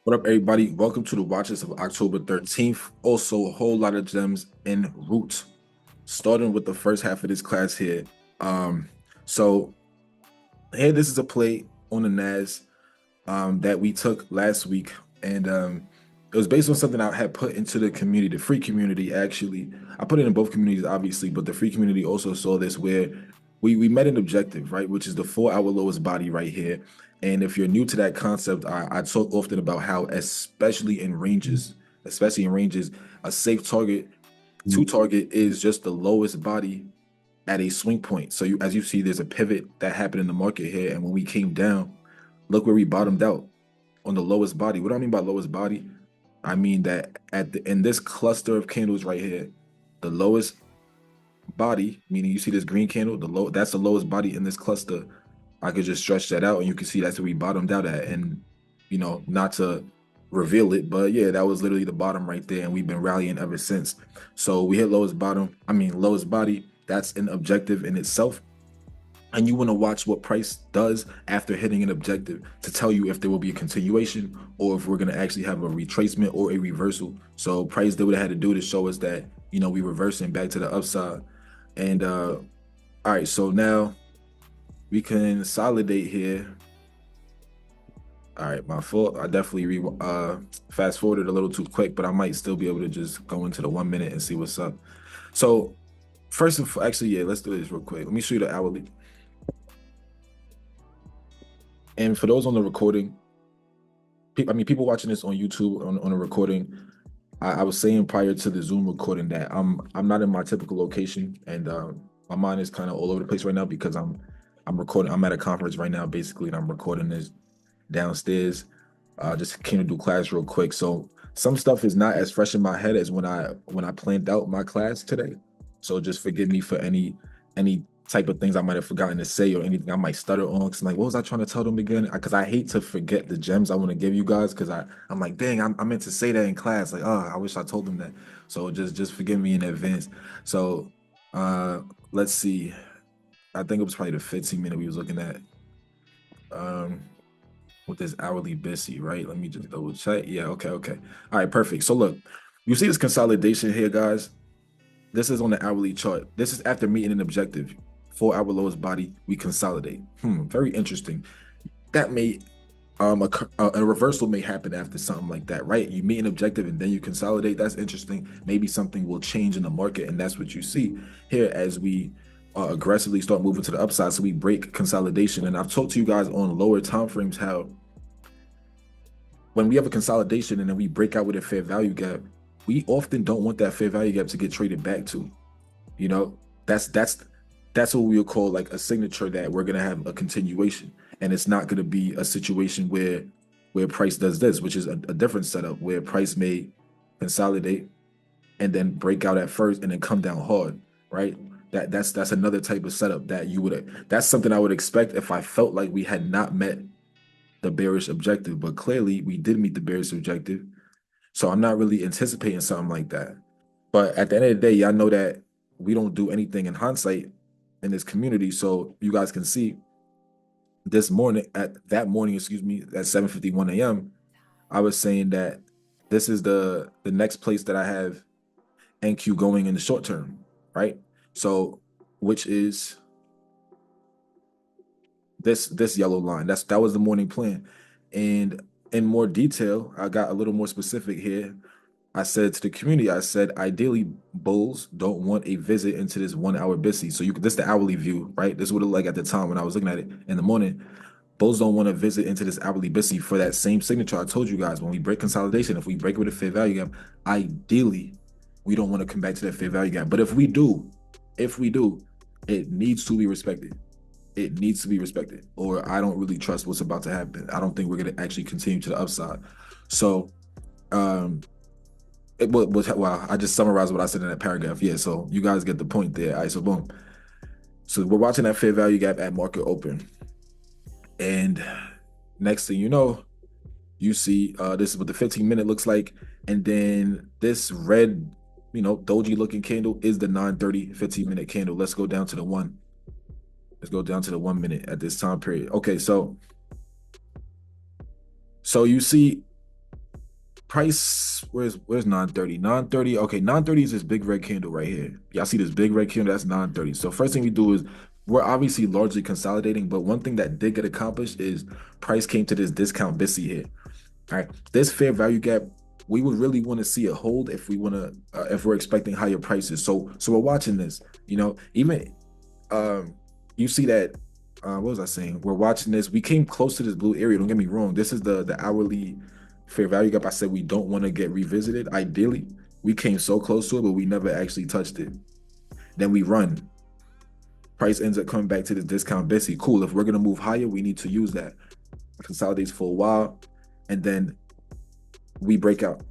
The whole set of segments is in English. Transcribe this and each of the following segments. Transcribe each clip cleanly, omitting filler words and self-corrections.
What up, everybody? Welcome to the Watchlist of October 13th. Also, a whole lot of gems en route. Starting with the first half of this class here. So here, this is a play on the NAS that we took last week, and it was based on something I had put into the community, the free community. Actually, I put it in both communities, obviously, but the free community also saw this where we met an objective, right, which is the 4-hour lowest body right here. And if you're new to that concept, I talk often about how, especially in ranges, a safe target to target is just the lowest body at a swing point. So as you see, there's a pivot that happened in the market here, and when we came down, look where we bottomed out on the lowest body. What do I mean by lowest body? I mean that in this cluster of candles right here, the lowest body, meaning you see this green candle, that's the lowest body in this cluster. I could just stretch that out and you can see that's where we bottomed out at. And not to reveal it, but yeah, that was literally the bottom right there, and we've been rallying ever since. So we hit lowest body. That's an objective in itself. And you want to watch what price does after hitting an objective to tell you if there will be a continuation or if we're going to actually have a retracement or a reversal. So price did what it had to do to show us that, we reversing back to the upside. And all right, so now we can consolidate here. All right, my fault. I definitely fast forwarded a little too quick, but I might still be able to just go into the 1 minute and see what's up. So actually, yeah, let's do this real quick. Let me show you the hourly. And for those on the recording, people watching this on YouTube on a recording, I was saying prior to the Zoom recording that I'm not in my typical location, and my mind is kind of all over the place right now because I'm recording. I'm at a conference right now, basically, and I'm recording this downstairs. Just came to do class real quick, so some stuff is not as fresh in my head as when I planned out my class today. So just forgive me for any type of things I might have forgotten to say or anything I might stutter on. Cause I'm like, what was I trying to tell them again? Because I hate to forget the gems I want to give you guys. Cause I'm like, dang, I meant to say that in class. Like, oh, I wish I told them that. So just forgive me in advance. So let's see. I think it was probably the 15-minute we was looking at. With this hourly busy, right? Let me just double check. Yeah, okay. All right, perfect. So look, you see this consolidation here, guys. This is on the hourly chart. This is after meeting an objective. 4-hour lowest body, we consolidate. Very interesting. That may a reversal may happen after something like that, right? You meet an objective and then you consolidate. That's interesting. Maybe something will change in the market, and that's what you see here as we aggressively start moving to the upside. So we break consolidation, and I've talked to you guys on lower time frames how when we have a consolidation and then we break out with a fair value gap, we often don't want that fair value gap to get traded back to. That's what we would call like a signature that we're gonna have a continuation, and it's not gonna be a situation where price does this, which is a different setup where price may consolidate and then break out at first and then come down hard, right? That's another type of setup that that's something I would expect if I felt like we had not met the bearish objective, but clearly we did meet the bearish objective. So I'm not really anticipating something like that. But at the end of the day, y'all know that we don't do anything in hindsight in this community. So you guys can see at that morning, at 7:51 a.m., I was saying that this is the next place that I have NQ going in the short term, right? So which is this yellow line. That was the morning plan. And in more detail, I got a little more specific here. I said to the community, I said, ideally, bulls don't want a visit into this 1-hour busy. So this is the hourly view, right? This is what it looked like at the time when I was looking at it in the morning. Bulls don't want to visit into this hourly busy for that same signature I told you guys. When we break consolidation, if we break it with a fair value gap, ideally, we don't want to come back to that fair value gap. But if we do, it needs to be respected. It needs to be respected, or I don't really trust what's about to happen. I don't think we're going to actually continue to the upside. So, wow, I just summarized what I said in that paragraph. Yeah, so you guys get the point there. All right, so boom. So we're watching that fair value gap at market open. And next thing you know, you see this is what the 15-minute looks like. And then this red, doji looking candle is the 9:30 15-minute candle. Let's go down to the 1. Let's go down to the 1 minute at this time period. Okay, so you see price, where's 930? 930, okay, 930 is this big red candle right here. Y'all see this big red candle? That's 930. So first thing we do is we're obviously largely consolidating, but one thing that did get accomplished is price came to this discount BISI here. All right, this fair value gap, we would really want to see it hold if we want to, if we're expecting higher prices. So we're watching this, even you see that, what was I saying? We're watching this. We came close to this blue area. Don't get me wrong. This is the hourly fair value gap. I said we don't want to get revisited. Ideally, we came so close to it, but we never actually touched it. Then we run. Price ends up coming back to this discount BISI. Cool. If we're gonna move higher, we need to use that. Consolidates for a while, and then we break out.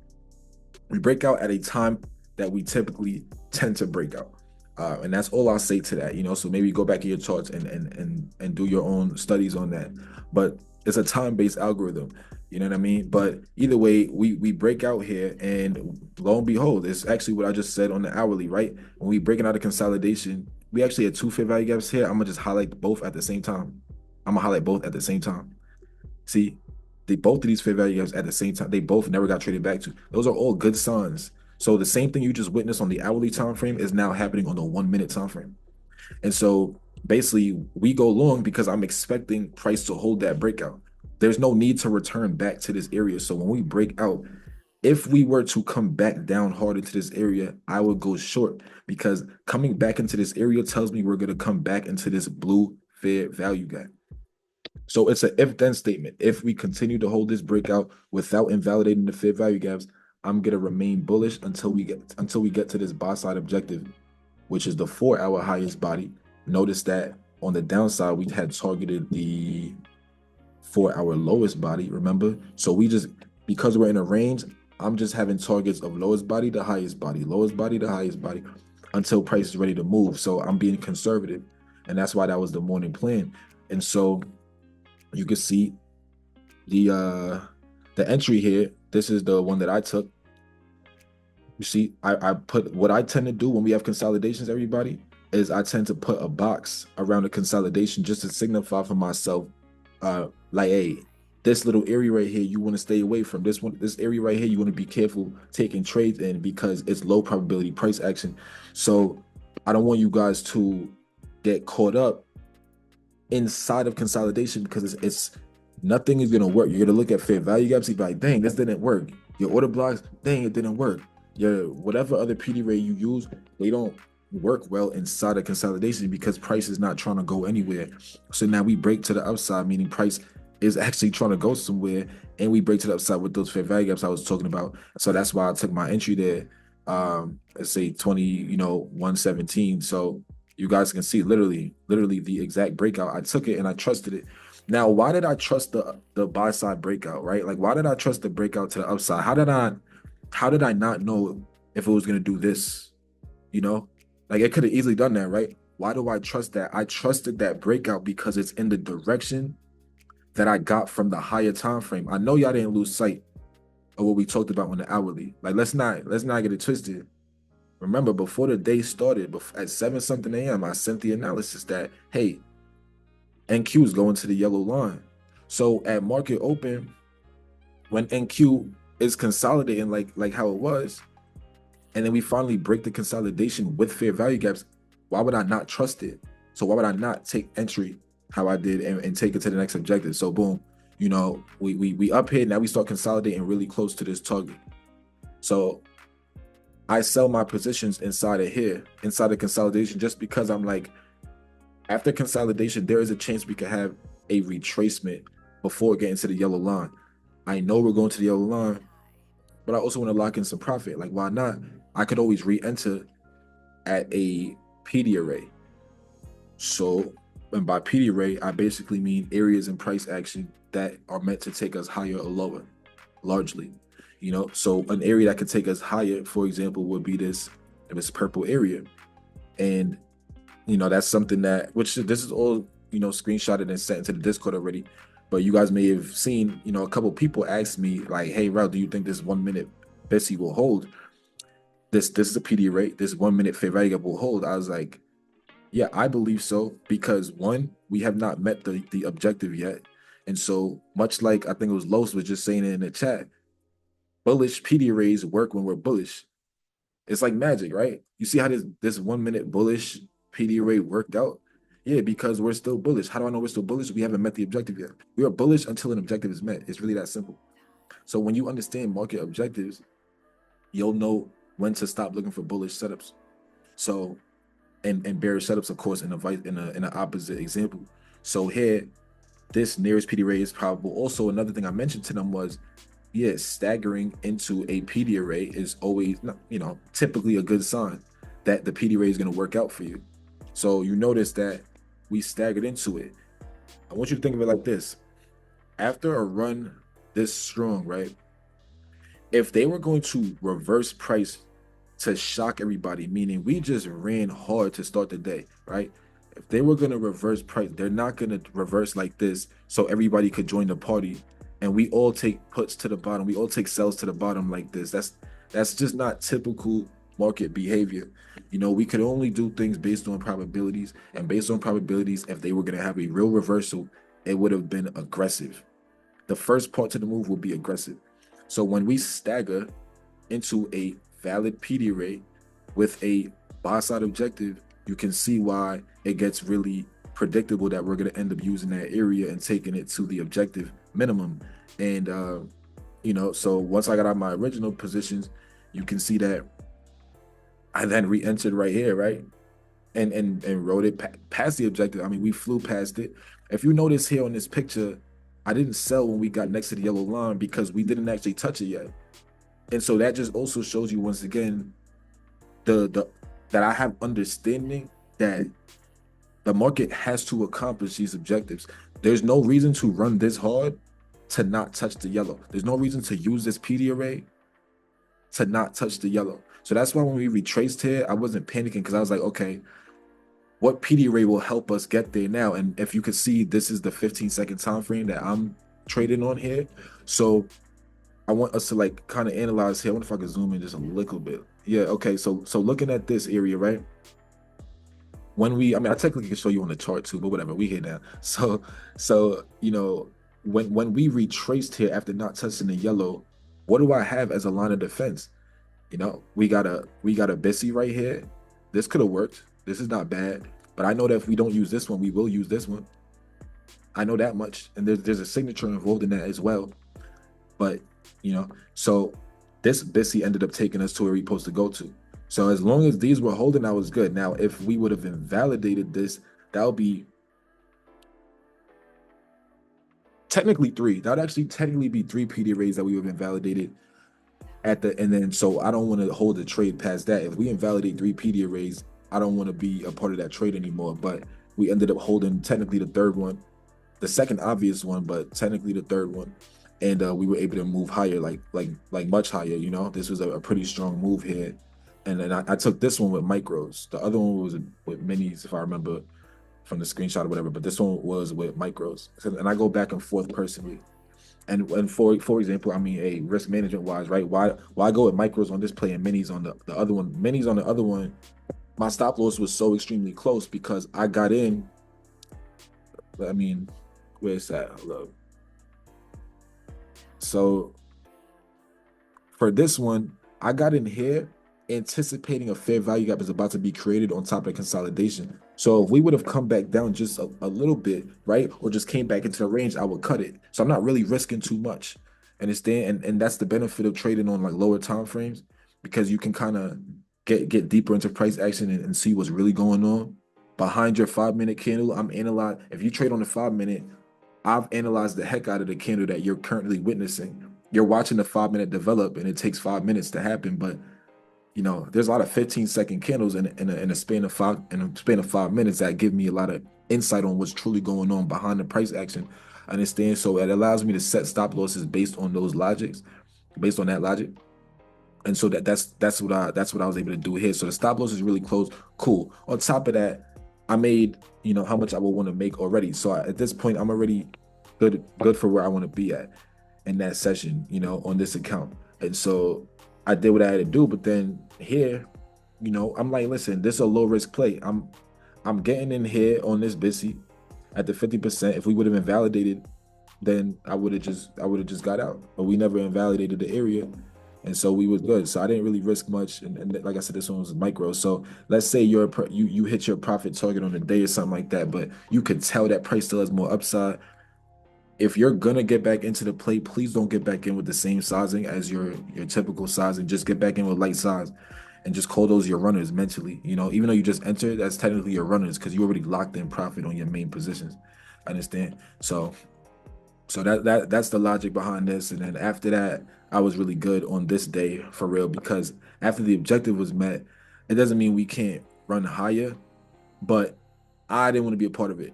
We break out at a time that we typically tend to break out. And that's all I'll say to that, so maybe go back to your charts and do your own studies on that. But it's a time-based algorithm, you know what I mean? But either way, we break out here, and lo and behold, it's actually what I just said on the hourly, right? When we breaking out a consolidation, we actually had two fair value gaps here. I'm gonna just highlight both at the same time. See, both of these fair value gaps at the same time, they both never got traded back to. Those are all good signs. So the same thing you just witnessed on the hourly time frame is now happening on the 1 minute time frame. And so basically we go long because I'm expecting price to hold that breakout. There's no need to return back to this area. So when we break out, if we were to come back down hard into this area, I would go short, because coming back into this area tells me we're going to come back into this blue fair value gap. So it's an if-then statement. If we continue to hold this breakout without invalidating the fair value gaps, I'm gonna remain bullish until we get to this buy side objective, which is the 4-hour highest body. Notice that on the downside, we had targeted the 4-hour lowest body, remember? So because we're in a range, I'm just having targets of lowest body to highest body, lowest body to highest body, until price is ready to move. So I'm being conservative, and that's why that was the morning plan. And so you can see the entry here. This is the one that I took. You see, I put, what I tend to do when we have consolidations, everybody, is I tend to put a box around the consolidation just to signify for myself, like, hey, this little area right here, you want to stay away from. This area right here, you want to be careful taking trades in, because it's low probability price action. So I don't want you guys to get caught up inside of consolidation, because it's nothing is going to work. You're going to look at fair value gaps and be like, dang, this didn't work. Your order blocks, dang, it didn't work. Your whatever other PD rate you use, they don't work well inside of consolidation, because price is not trying to go anywhere. So now we break to the upside, meaning price is actually trying to go somewhere, and we break to the upside with those fair value gaps I was talking about. So that's why I took my entry there. Let's say 117. So you guys can see literally the exact breakout. I took it and I trusted it. Now, why did I trust the buy side breakout, right? Like, why did I trust the breakout to the upside? How did I not know if it was going to do this? Like, it could have easily done that, right? Why do I trust that? I trusted that breakout because it's in the direction that I got from the higher time frame. I know y'all didn't lose sight of what we talked about on the hourly. Like, let's not get it twisted. Remember, before the day started, at 7-something a.m., I sent the analysis that, hey, NQ is going to the yellow line. So at market open, when NQ is consolidating like how it was, and then we finally break the consolidation with fair value gaps, why would I not trust it? So why would I not take entry how I did and take it to the next objective? So boom, we up here, now we start consolidating really close to this target. So I sell my positions inside of here, inside the consolidation, just because I'm like, after consolidation, there is a chance we could have a retracement before getting to the yellow line. I know we're going to the yellow line, but I also want to lock in some profit. Like, why not? I could always re-enter at a PD array. So, and by PD array, I basically mean areas in price action that are meant to take us higher or lower, largely. So an area that could take us higher, for example, would be this purple area. And that's something this is all, screenshotted and sent into the Discord already. But you guys may have seen, a couple people asked me like, hey, Rao, do you think this 1 minute BISI will hold? This is a PD rate. This 1 minute fair value gap will hold. I was like, yeah, I believe so, because one, we have not met the objective yet. And so much like I think it was Los was just saying it in the chat, bullish PD arrays work when we're bullish. It's like magic, right? You see how this 1 minute bullish PD array worked out? Yeah, because we're still bullish. How do I know we're still bullish? We haven't met the objective yet. We are bullish until an objective is met. It's really that simple. So when you understand market objectives, you'll know when to stop looking for bullish setups. So and bearish setups, of course, in an opposite example. So here, this nearest PD array is probable. Also, another thing I mentioned to them was, yeah, staggering into a PD array is always, typically a good sign that the PD array is going to work out for you. So you notice that we staggered into it. I want you to think of it like this. After a run this strong, right? If they were going to reverse price to shock everybody, meaning we just ran hard to start the day, right? If they were going to reverse price, they're not going to reverse like this so everybody could join the party and we all take puts to the bottom. We all take sells to the bottom like this. That's just not typical market behavior. We could only do things based on probabilities, and based on probabilities, if they were going to have a real reversal, it would have been aggressive. The first part to the move will be aggressive. So when we stagger into a valid PD array with a buy side objective, you can see why it gets really predictable that we're going to end up using that area and taking it to the objective minimum. And so once I got out my original positions, you can see that I then re-entered right here, right? And rode it past the objective. I mean, we flew past it. If you notice here on this picture, I didn't sell when we got next to the yellow line because we didn't actually touch it yet. And so that just also shows you once again that I have understanding that the market has to accomplish these objectives. There's no reason to run this hard to not touch the yellow. There's no reason to use this PD array to not touch the yellow. So that's why when we retraced here, I wasn't panicking because I was like, okay, what PD array will help us get there now? And if you could see, this is the 15-second time frame that I'm trading on here. So I want us to kind of analyze here. I wonder if I could zoom in just a little bit. Yeah, okay. So looking at this area, right? I technically can show you on the chart too, but whatever, we here now. So when we retraced here after not touching the yellow, what do I have as a line of defense? We got a Bissy right here. This could have worked. This is not bad, but I know that if we don't use this one, we will use this one. I know that much, and there's a signature involved in that as well. But so this Bissy ended up taking us to where we're supposed to go to. So as long as these were holding, I was good. Now, if we would have invalidated this, that would be technically three. That would actually technically be three PD arrays that we would have invalidated and then so I don't want to hold the trade past that. If we invalidate three PD arrays, I don't want to be a part of that trade anymore. But we ended up holding technically the third one, the second obvious one, but technically the third one. And we were able to move higher, like much higher. This was a pretty strong move here. And then I took this one with micros. The other one was with minis, if I remember from the screenshot or whatever. But this one was with micros. And I go back and forth personally. And for example, I mean, risk management wise, right? Why go with micros on this play and minis on the other one? Minis on the other one, my stop loss was so extremely close because I got in. I mean, where's that? Hello. So for this one, I got in here anticipating a fair value gap is about to be created on top of the consolidation. So if we would have come back down just a little bit, right, or just came back into the range, I would cut it. So I'm not really risking too much. And that's the benefit of trading on lower time frames, because you can kind of get deeper into price action and see what's really going on behind your 5-minute candle. If you trade on the 5-minute, I've analyzed the heck out of the candle that you're currently witnessing. You're watching the 5-minute develop, and it takes 5 minutes to happen, but there's a lot of 15-second candles in a span of 5 minutes that give me a lot of insight on what's truly going on behind the price action. I understand. So it allows me to set stop losses based on that logic. And so that's what I was able to do here. So the stop loss is really close. Cool. On top of that, I made how much I would want to make already. So at this point, I'm already good for where I want to be at in that session, on this account. And so I did what I had to do. But then here, I'm like, listen, this is a low risk play. I'm getting in here on this Bissy at the 50%. If we would have invalidated, then I would have just got out. But we never invalidated the area. And so we was good. So I didn't really risk much. And like I said, this one was micro. So let's say you hit your profit target on a day or something like that, but you could tell that price still has more upside. If you're gonna get back into the play, please don't get back in with the same sizing as your typical sizing. Just get back in with light size and just call those your runners mentally. Even though you just entered, that's technically your runners because you already locked in profit on your main positions. Understand? So that's the logic behind this. And then after that, I was really good on this day for real, because after the objective was met, it doesn't mean we can't run higher, but I didn't want to be a part of it,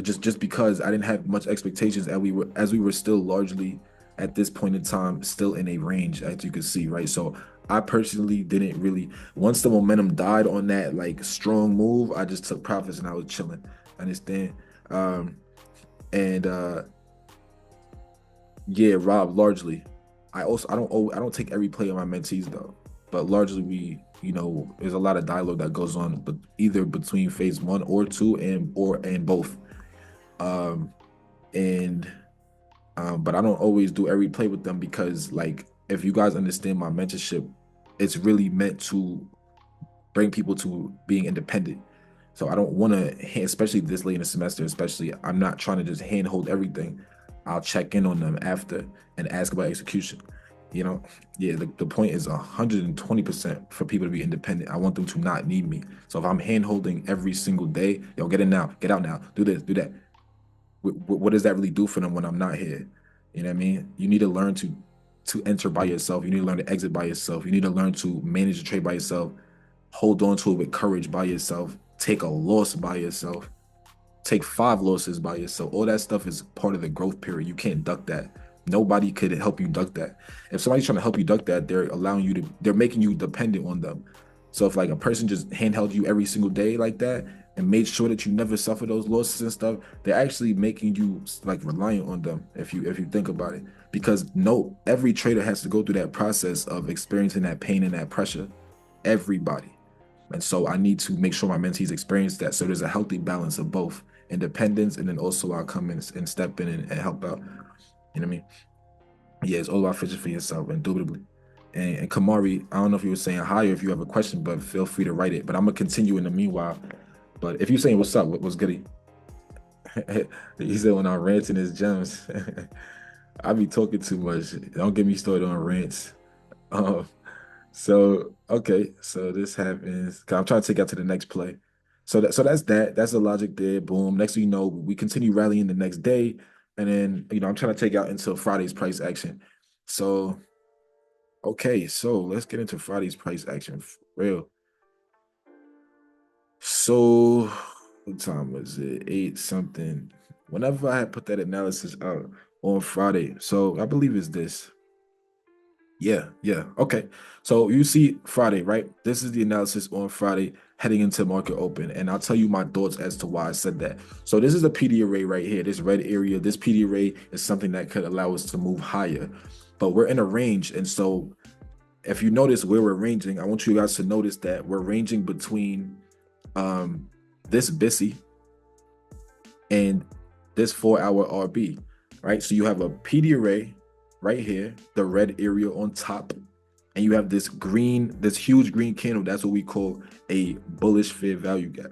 just because I didn't have much expectations, and we were still largely at this point in time still in a range, as you can see, right? So I personally didn't really, once the momentum died on that like strong move, I just took profits and I was chilling. Understand? And Yeah, Rob, largely. I don't take every play of my mentees though, but largely there's a lot of dialogue that goes on, but either between phase 1 or 2 and both. Um and but I don't always do every play with them, because like, if you guys understand my mentorship, it's really meant to bring people to being independent. So I don't want to, especially this late in the semester, especially, I'm not trying to just handhold everything. I'll check in on them after and ask about execution. Yeah, the point is 120% for people to be independent. I want them to not need me. So if I'm handholding every single day, yo, get in now, get out now, do this, do that. What does that really do for them when I'm not here? You know what I mean? You need to learn to enter by yourself. You need to learn to exit by yourself. You need to learn to manage the trade by yourself. Hold on to it with courage by yourself. Take a loss by yourself. Take 5 losses by yourself. All that stuff is part of the growth period. You can't duck that. Nobody could help you duck that. If somebody's trying to help you duck that, they're making you dependent on them. So if like a person just handheld you every single day like that and made sure that you never suffer those losses and stuff, they're actually making you like reliant on them, if you think about it. Because no, every trader has to go through that process of experiencing that pain and that pressure. Everybody. And so I need to make sure my mentees experience that. So there's a healthy balance of both independence, and then also I'll come in and step in and help out. You know what I mean? Yeah, it's all about fishing for yourself, indubitably. And Kamari, I don't know if you were saying hi or if you have a question, but feel free to write it. But I'm gonna continue in the meanwhile. But if you're saying what's up, what's goody? He said when I'm ranting his gems. I be talking too much. Don't get me started on rants. Um, So okay, so this happens. 'Cause I'm trying to take out to the next play. That's that. That's the logic there. Boom. Next thing you know, we continue rallying the next day, and then I'm trying to take out until Friday's price action. So okay, so let's get into Friday's price action for real. So what time was it? 8 something. Whenever I had put that analysis out on Friday, so I believe it's this. Yeah. Okay. So you see Friday, right? This is the analysis on Friday heading into market open. And I'll tell you my thoughts as to why I said that. So this is a PD array right here, this red area. This PD array is something that could allow us to move higher. But we're in a range. And so if you notice where we're ranging, I want you guys to notice that we're ranging between this BISI and this 4-hour RB, right? So you have a PD array right here, the red area on top, and you have this huge green candle. That's what we call a bullish fair value gap.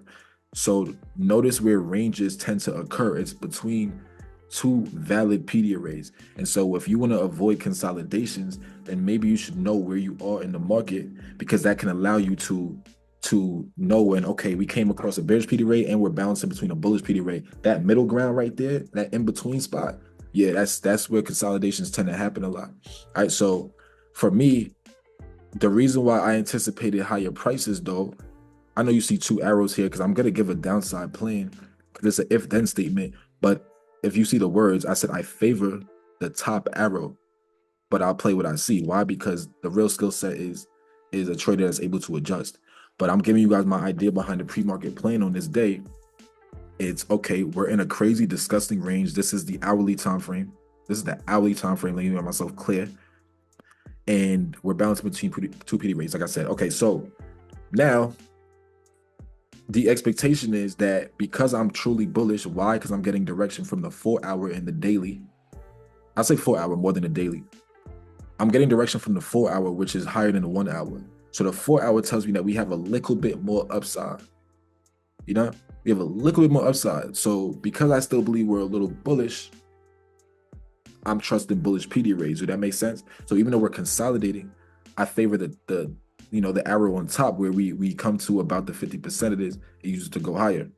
So notice where ranges tend to occur. It's between 2 valid PD arrays. And so if you want to avoid consolidations, then maybe you should know where you are in the market, because that can allow you to know when, okay, we came across a bearish PD array and we're bouncing between a bullish PD array. That middle ground right there, that in-between spot, yeah, that's where consolidations tend to happen a lot. All right, so for me, the reason why I anticipated higher prices, though, I know you see 2 arrows here because I'm going to give a downside plan. It's an if-then statement, but if you see the words, I said I favor the top arrow, but I'll play what I see. Why? Because the real skill set is a trader that's able to adjust. But I'm giving you guys my idea behind the pre-market plan on this day. It's okay, we're in a crazy, disgusting range. This is the hourly time frame. This is the hourly time frame, letting myself clear. And we're balancing between 2 PD rates, like I said. Okay, so now the expectation is that because I'm truly bullish, why? Because I'm getting direction from the 4-hour and the daily. I say 4-hour more than the daily. I'm getting direction from the 4 hour, which is higher than the 1 hour. So the 4 hour tells me that we have a little bit more upside. You know, we have a little bit more upside. So because I still believe we're a little bullish, I'm trusting bullish PD rates. Does that make sense? So even though we're consolidating, I favor the arrow on top where we come to about the 50% of this. It uses to go higher.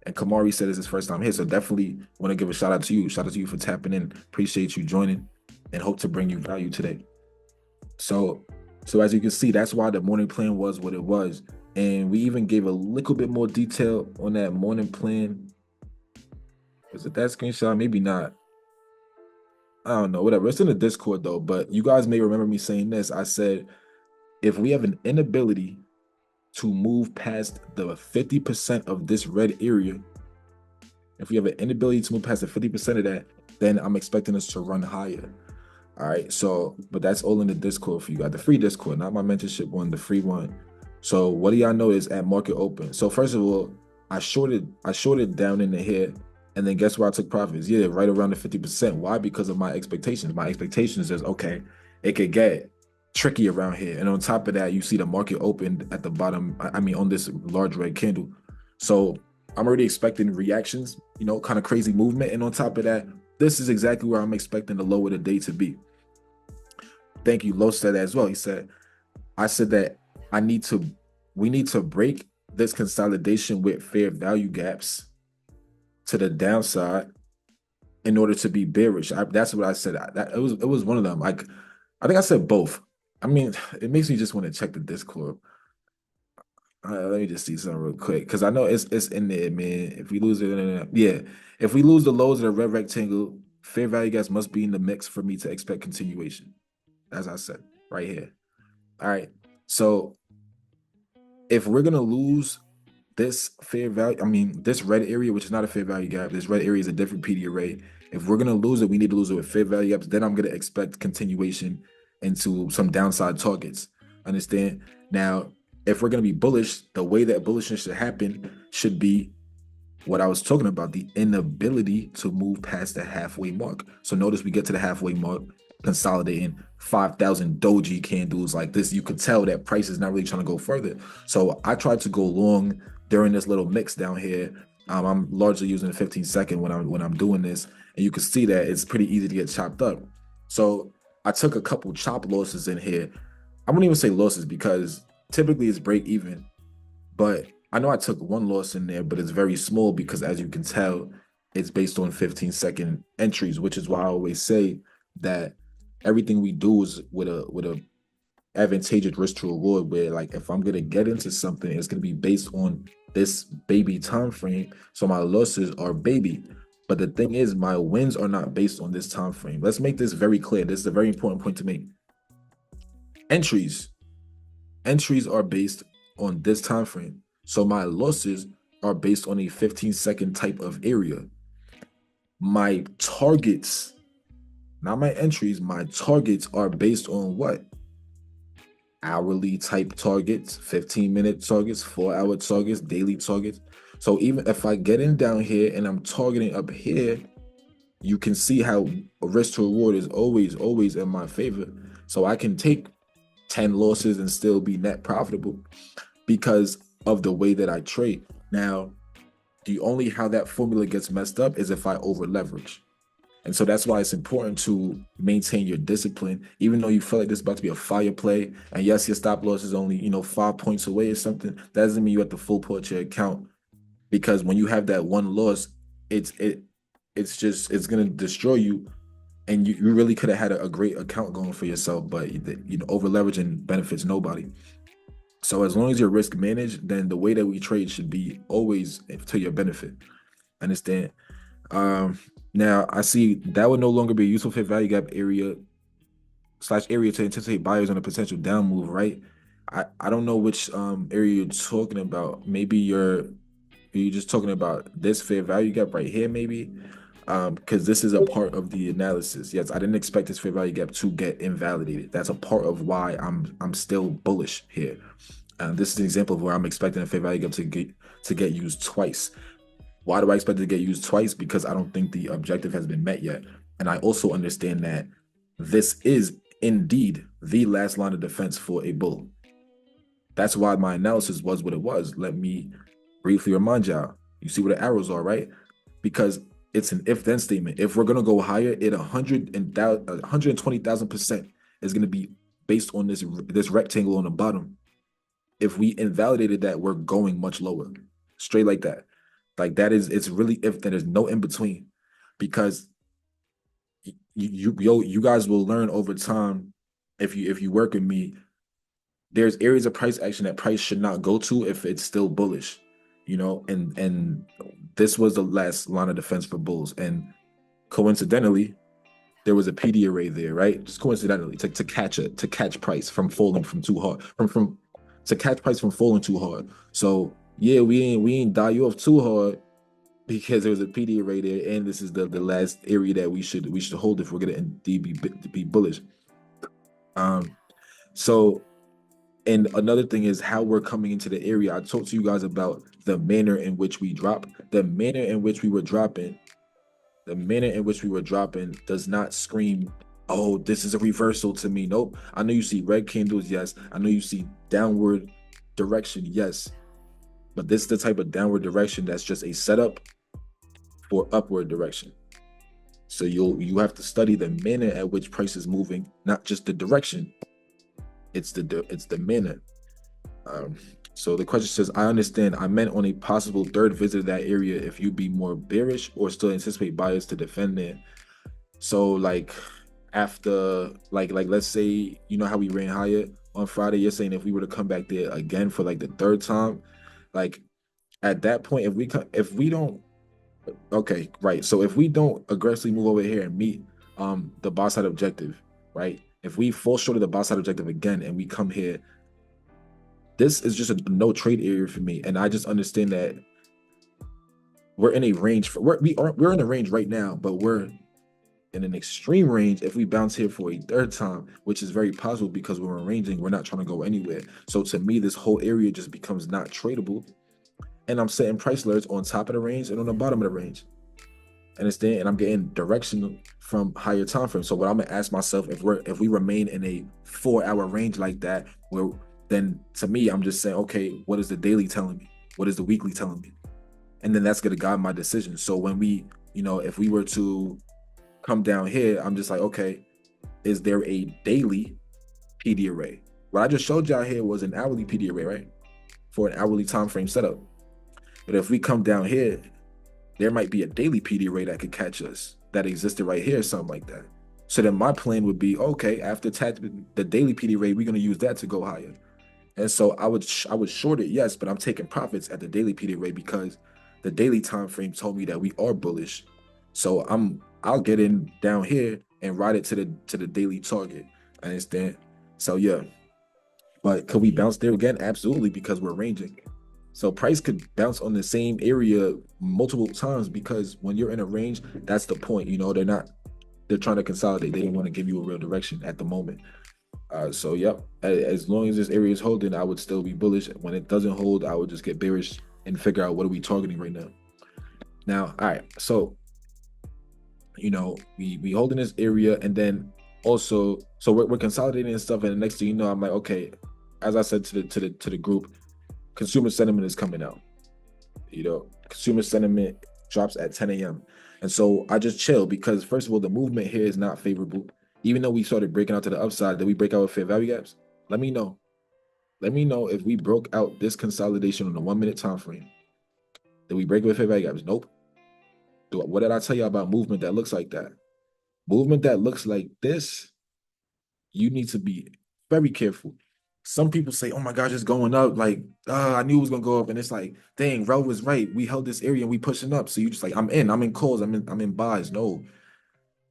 And Kamari said it's his first time here, so definitely want to give a shout out to you. Shout out to you for tapping in. Appreciate you joining, and hope to bring you value today. So as you can see, that's why the morning plan was what it was, and we even gave a little bit more detail on that morning plan. Was it that screenshot? Maybe not. I don't know. Whatever. It's in the Discord though. But you guys may remember me saying this. I said if we have an inability to move past the 50% of this red area, if we have an inability to move past the 50% of that, then I'm expecting us to run higher. All right. So, but that's all in the Discord for you guys. The free Discord, not my mentorship one, the free one. So what do y'all know is at market open. So first of all, I shorted down into here, and then guess where I took profits? Yeah, right around the 50%. Why? Because of my expectations. My expectations is okay, it could get tricky around here. And on top of that, you see the market opened at the bottom, I mean, on this large red candle. So I'm already expecting reactions, kind of crazy movement. And on top of that, this is exactly where I'm expecting the low of the day to be. Thank you. Lo said that as well. He said, I said that we need to break this consolidation with fair value gaps to the downside in order to be bearish. That's what I said. It was one of them. Like, I think I said both. I mean, it makes me just want to check the Discord. Let me just see something real quick, because I know it's in there, man. If we lose it, yeah. If we lose the lows of the red rectangle, fair value gaps must be in the mix for me to expect continuation. As I said, right here. All right. So if we're gonna lose this fair value, I mean, this red area, which is not a fair value gap, this red area is a different PD array. If we're gonna lose it, we need to lose it with fair value gaps. Then I'm gonna expect continuation into some downside targets. Understand? Now, if we're gonna be bullish, the way that bullishness should happen should be what I was talking about, the inability to move past the halfway mark. So notice we get to the halfway mark, consolidating 5,000 doji candles like this. You could tell that price is not really trying to go further. So I tried to go long during this little mix down here. I'm largely using the 15-second when I'm doing this, and you can see that it's pretty easy to get chopped up. So I took a couple chop losses in here. I wouldn't even say losses because typically it's break even, but I know I took one loss in there, but it's very small because, as you can tell, it's based on 15-second entries, which is why I always say that everything we do is with a advantageous risk to reward, where like if I'm gonna get into something, it's gonna be based on this baby time frame. So my losses are baby. But the thing is, my wins are not based on this time frame. Let's make this very clear. This is a very important point to make. Entries are based on this time frame. So my losses are based on a 15-second type of area. My targets, not my entries, my targets are based on what? Hourly type targets, 15-minute targets, 4-hour targets, daily targets. So even if I get in down here and I'm targeting up here, you can see how risk to reward is always in my favor. So I can take 10 losses and still be net profitable because of the way that I trade. Now, the only how that formula gets messed up is if I over leverage. And so that's why it's important to maintain your discipline, even though you feel like this is about to be a fire play. And yes, your stop loss is only 5 points away or something. That doesn't mean you have to full port your account, because when you have that one loss, it's gonna destroy you. And you really could have had a great account going for yourself, but over leveraging benefits nobody. So as long as you're risk managed, then the way that we trade should be always to your benefit. Understand? Now I see that would no longer be a useful fair value gap area to anticipate buyers on a potential down move, right? I don't know which area you're talking about. Maybe you're just talking about this fair value gap right here, maybe. Because this is a part of the analysis. Yes, I didn't expect this fair value gap to get invalidated. That's a part of why I'm still bullish here. This is an example of where I'm expecting a fair value gap to get used twice. Why do I expect it to get used twice? Because I don't think the objective has been met yet. And I also understand that this is indeed the last line of defense for a bull. That's why my analysis was what it was. Let me briefly remind y'all. You see where the arrows are, right? Because it's an if-then statement. If we're gonna go higher, 120,000% is gonna be based on this rectangle on the bottom. If we invalidated that, we're going much lower, straight like that. Like that is, it's really if then. There's no in between, because you guys will learn over time if you work with me. There's areas of price action that price should not go to if it's still bullish, and this was the last line of defense for bulls. And coincidentally, there was a PD array there, right? Just coincidentally, to catch price from falling from too hard, to catch price from falling too hard. So yeah, we ain't die you off too hard, because there was a PD array there, and this is the last area that we should hold if we're gonna indeed be bullish. So, and another thing is how we're coming into the area. I talked to you guys about the manner in which we drop. The manner in which we were dropping does not scream, oh, this is a reversal to me. Nope. I know you see red candles, yes. I know you see downward direction, yes. But this is the type of downward direction that's just a setup for upward direction. So you have to study the manner at which price is moving, not just the direction. It's the manner. So the question says, I understand. I meant on a possible third visit to that area, if you be more bearish or still anticipate buyers to defend it. So like after like let's say, you know how we ran higher on Friday, you're saying if we were to come back there again for like the third time, like at that point, if we don't, okay, right. So if we don't aggressively move over here and meet the buy side objective, right? If we fall short of the buy side objective again and we come here, this is just a no trade area for me. And I just understand that we're in a range we're in a range right now, but we're in an extreme range if we bounce here for a third time, which is very possible because when we're ranging, we're not trying to go anywhere. So to me, this whole area just becomes not tradable. And I'm setting price alerts on top of the range and on the bottom of the range. Understand? And I'm getting direction from higher time frames. So what I'm gonna ask myself, if we remain in a 4-hour range like that, then to me, I'm just saying, okay, what is the daily telling me? What is the weekly telling me? And then that's gonna guide my decision. So when we, if we were to come down here, I'm just like, okay, is there a daily PD array? What I just showed y'all here was an hourly PD array, right? For an hourly time frame setup. But if we come down here, there might be a daily PD array that could catch us that existed right here, something like that. So then my plan would be, okay, after the daily PD array, we're going to use that to go higher. And so I would short it, yes, but I'm taking profits at the daily PD array because the daily time frame told me that we are bullish. So I'll get in down here and ride it to the daily target. I understand. So yeah, but could we bounce there again? Absolutely, because we're ranging. So price could bounce on the same area multiple times because when you're in a range, that's the point. They're trying to consolidate. They don't want to give you a real direction at the moment. So yep, as long as this area is holding, I would still be bullish. When it doesn't hold, I would just get bearish and figure out what are we targeting right now. Now, all right, so we holding this area, and then also, so we're consolidating and stuff, and the next thing you know, I'm like, okay, as I said to the group, consumer sentiment is coming out. Consumer sentiment drops at 10 a.m. And so I just chill because first of all, the movement here is not favorable. Even though we started breaking out to the upside, did we break out with fair value gaps? Let me know. Let me know if we broke out this consolidation on the 1-minute time frame. Did we break with fair value gaps? Nope. What did I tell you about movement that looks like that? Movement that looks like this, you need to be very careful. Some people say, oh my gosh, it's going up. Like, I knew it was going to go up. And it's like, dang, Rel was right. We held this area and we pushing up. So you just like, I'm in calls. I'm in buys. No.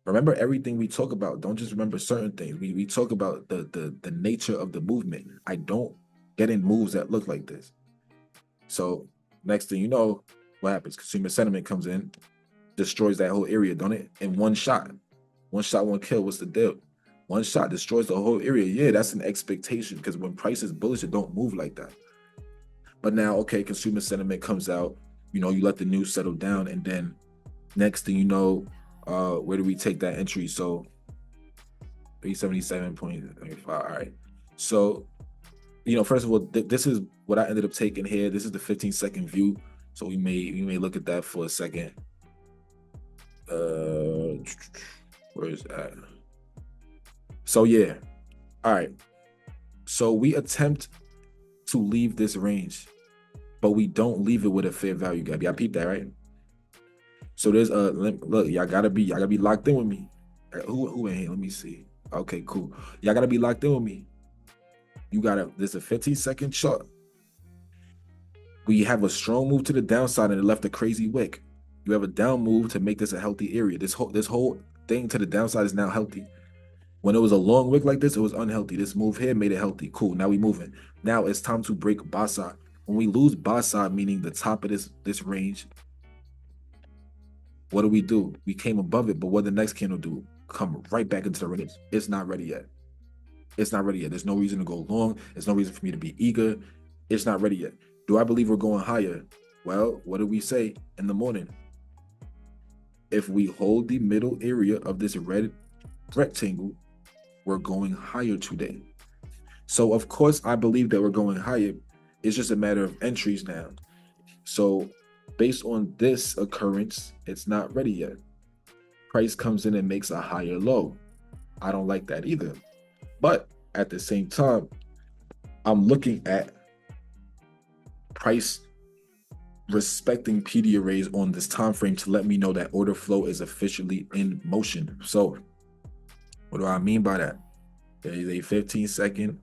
Remember everything we talk about. Don't just remember certain things. We talk about the nature of the movement. I don't get in moves that look like this. So next thing you know, what happens? Consumer sentiment comes in, destroys that whole area, don't it? In one shot. One shot, one kill. What's the deal? One shot destroys the whole area. Yeah, that's an expectation because when price is bullish, it don't move like that. But now, okay, consumer sentiment comes out. You let the news settle down, and then next thing you know, where do we take that entry? So 377.5. All right. So, first of all, this is what I ended up taking here. This is the 15-second view. So we may look at that for a second. Where is that? So yeah. All right. So we attempt to leave this range, but we don't leave it with a fair value gap. Y'all peep that, right? So there's look, y'all gotta be locked in with me. Who in here? Let me see. Okay, cool. Y'all gotta be locked in with me. There's a 15-second chart. We have a strong move to the downside and it left a crazy wick. You have a down move to make this a healthy area. This whole thing to the downside is now healthy. When it was a long wick like this, it was unhealthy. This move here made it healthy. Cool. Now we moving. Now it's time to break buy side. When we lose buy side, meaning the top of this range, what do? We came above it, but what the next candle do? Come right back into the range. It's not ready yet. It's not ready yet. There's no reason to go long. There's no reason for me to be eager. It's not ready yet. Do I believe we're going higher? Well, what did we say in the morning? If we hold the middle area of this red rectangle, we're going higher today. So of course I believe that we're going higher. It's just a matter of entries now. So based on this occurrence, it's not ready yet. Price comes in and makes a higher low. I don't like that either. But at the same time, I'm looking at price respecting PD arrays on this time frame to let me know that order flow is officially in motion. So what do I mean by that? There is a 15-second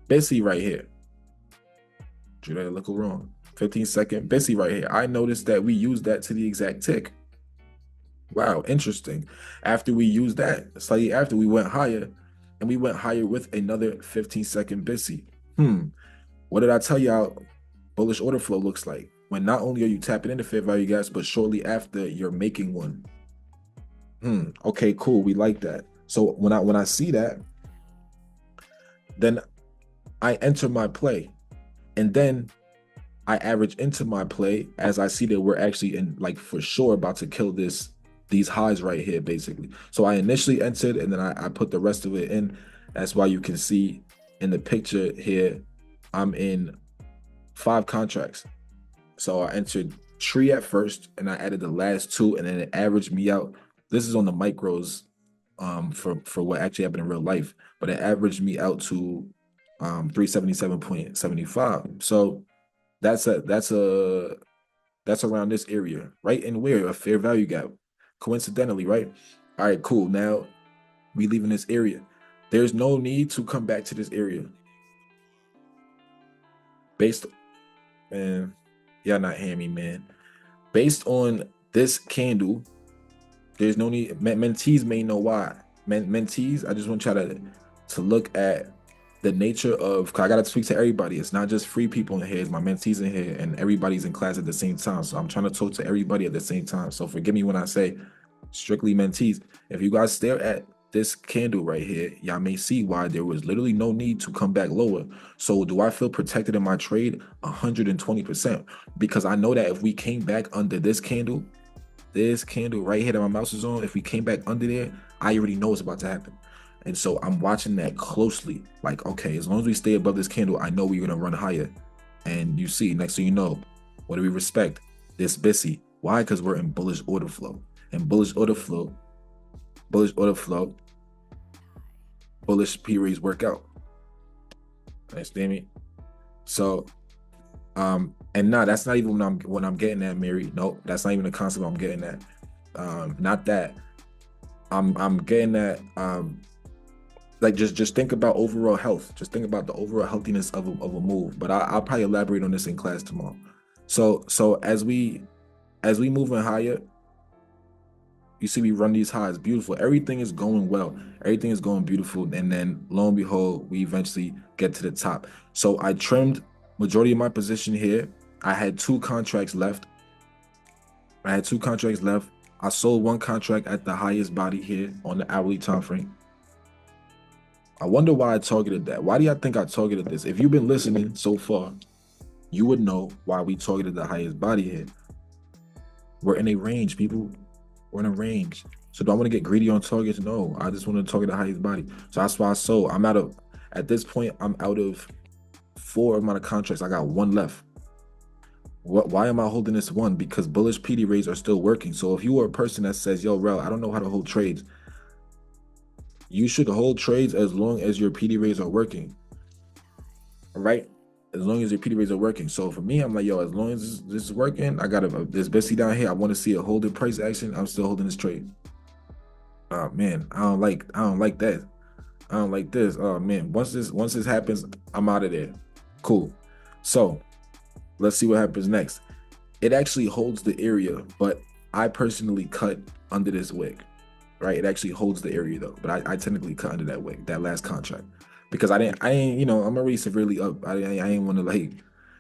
Bessie right here. Did I look wrong? 15-second Bessie right here. I noticed that we used that to the exact tick. Wow, interesting. After we used that, slightly after, we went higher, and we went higher with another 15-second Bessie. What did I tell y'all bullish order flow looks like? When not only are you tapping into fair value gaps, but shortly after you're making one. Okay, cool. We like that. So when I see that, then I enter my play, and then I average into my play as I see that we're actually in, like, for sure about to kill these highs right here, basically. So I initially entered, and then I put the rest of it in. That's why you can see in the picture here, I'm in 5 contracts. So I entered tree at first, and I added the last 2, and then it averaged me out. This is on the micros for what actually happened in real life, but it averaged me out to 377.75. So that's around this area, right? And where a fair value gap, coincidentally, right? All right, cool. Now we leaving this area. There's no need to come back to this area. Y'all not hearing me, man. Based on this candle, there's no need. Mentees may know why. Mentees, I just want y'all to look at the nature of, cause I gotta speak to everybody. It's not just free people in here, it's my mentees in here, and everybody's in class at the same time. So I'm trying to talk to everybody at the same time. So forgive me when I say strictly mentees. If you guys stare at this candle right here, y'all may see why there was literally no need to come back lower. So do I feel protected in my trade? 120%. Because I know that if we came back under this candle right here that my mouse is on, if we came back under there, I already know what's about to happen. And so I'm watching that closely. Like, okay, as long as we stay above this candle, I know we're gonna run higher. And you see, next thing you know, what do we respect? This Bessie. Why? Because we're in bullish order flow. And bullish order flow, bullish P rays work out. Understand me? So, and nah, that's not even what I'm getting at, Mary. Nope, that's not even the concept I'm getting at. Not that. I'm getting at like just think about overall health. Just think about the overall healthiness of a move. But I'll probably elaborate on this in class tomorrow. So as we moving higher, you see we run these highs, beautiful. Everything is going well. Everything is going beautiful. And then lo and behold, we eventually get to the top. So I trimmed majority of my position here. I had 2 contracts left. I sold 1 contract at the highest body here on the hourly time frame. I wonder why I targeted that. Why do y'all think I targeted this? If you've been listening so far, you would know why we targeted the highest body here. We're in a range, people. We're in a range. So do I want to get greedy on targets? No, I just want to target the highest body. So that's why I sold. At this point, I'm out of 4 amount of contracts. I got 1 left. Why am I holding this one? Because bullish PD rates are still working. So if you are a person that says, yo, Rel, I don't know how to hold trades, you should hold trades as long as your PD rates are working. Right? As long as your PD rates are working. So for me, I'm like, yo, as long as this is working, I got this Bessie down here. I want to see a holding price action. I'm still holding this trade. Oh man, I don't like that. I don't like this. Oh man, once this happens, I'm out of there. Cool. So let's see what happens next. It actually holds the area, but I personally cut under this wick. Right? It actually holds the area though, but I technically cut under that wick, that last contract. Because I ain't, you know, I'm already severely up. I ain't want to like,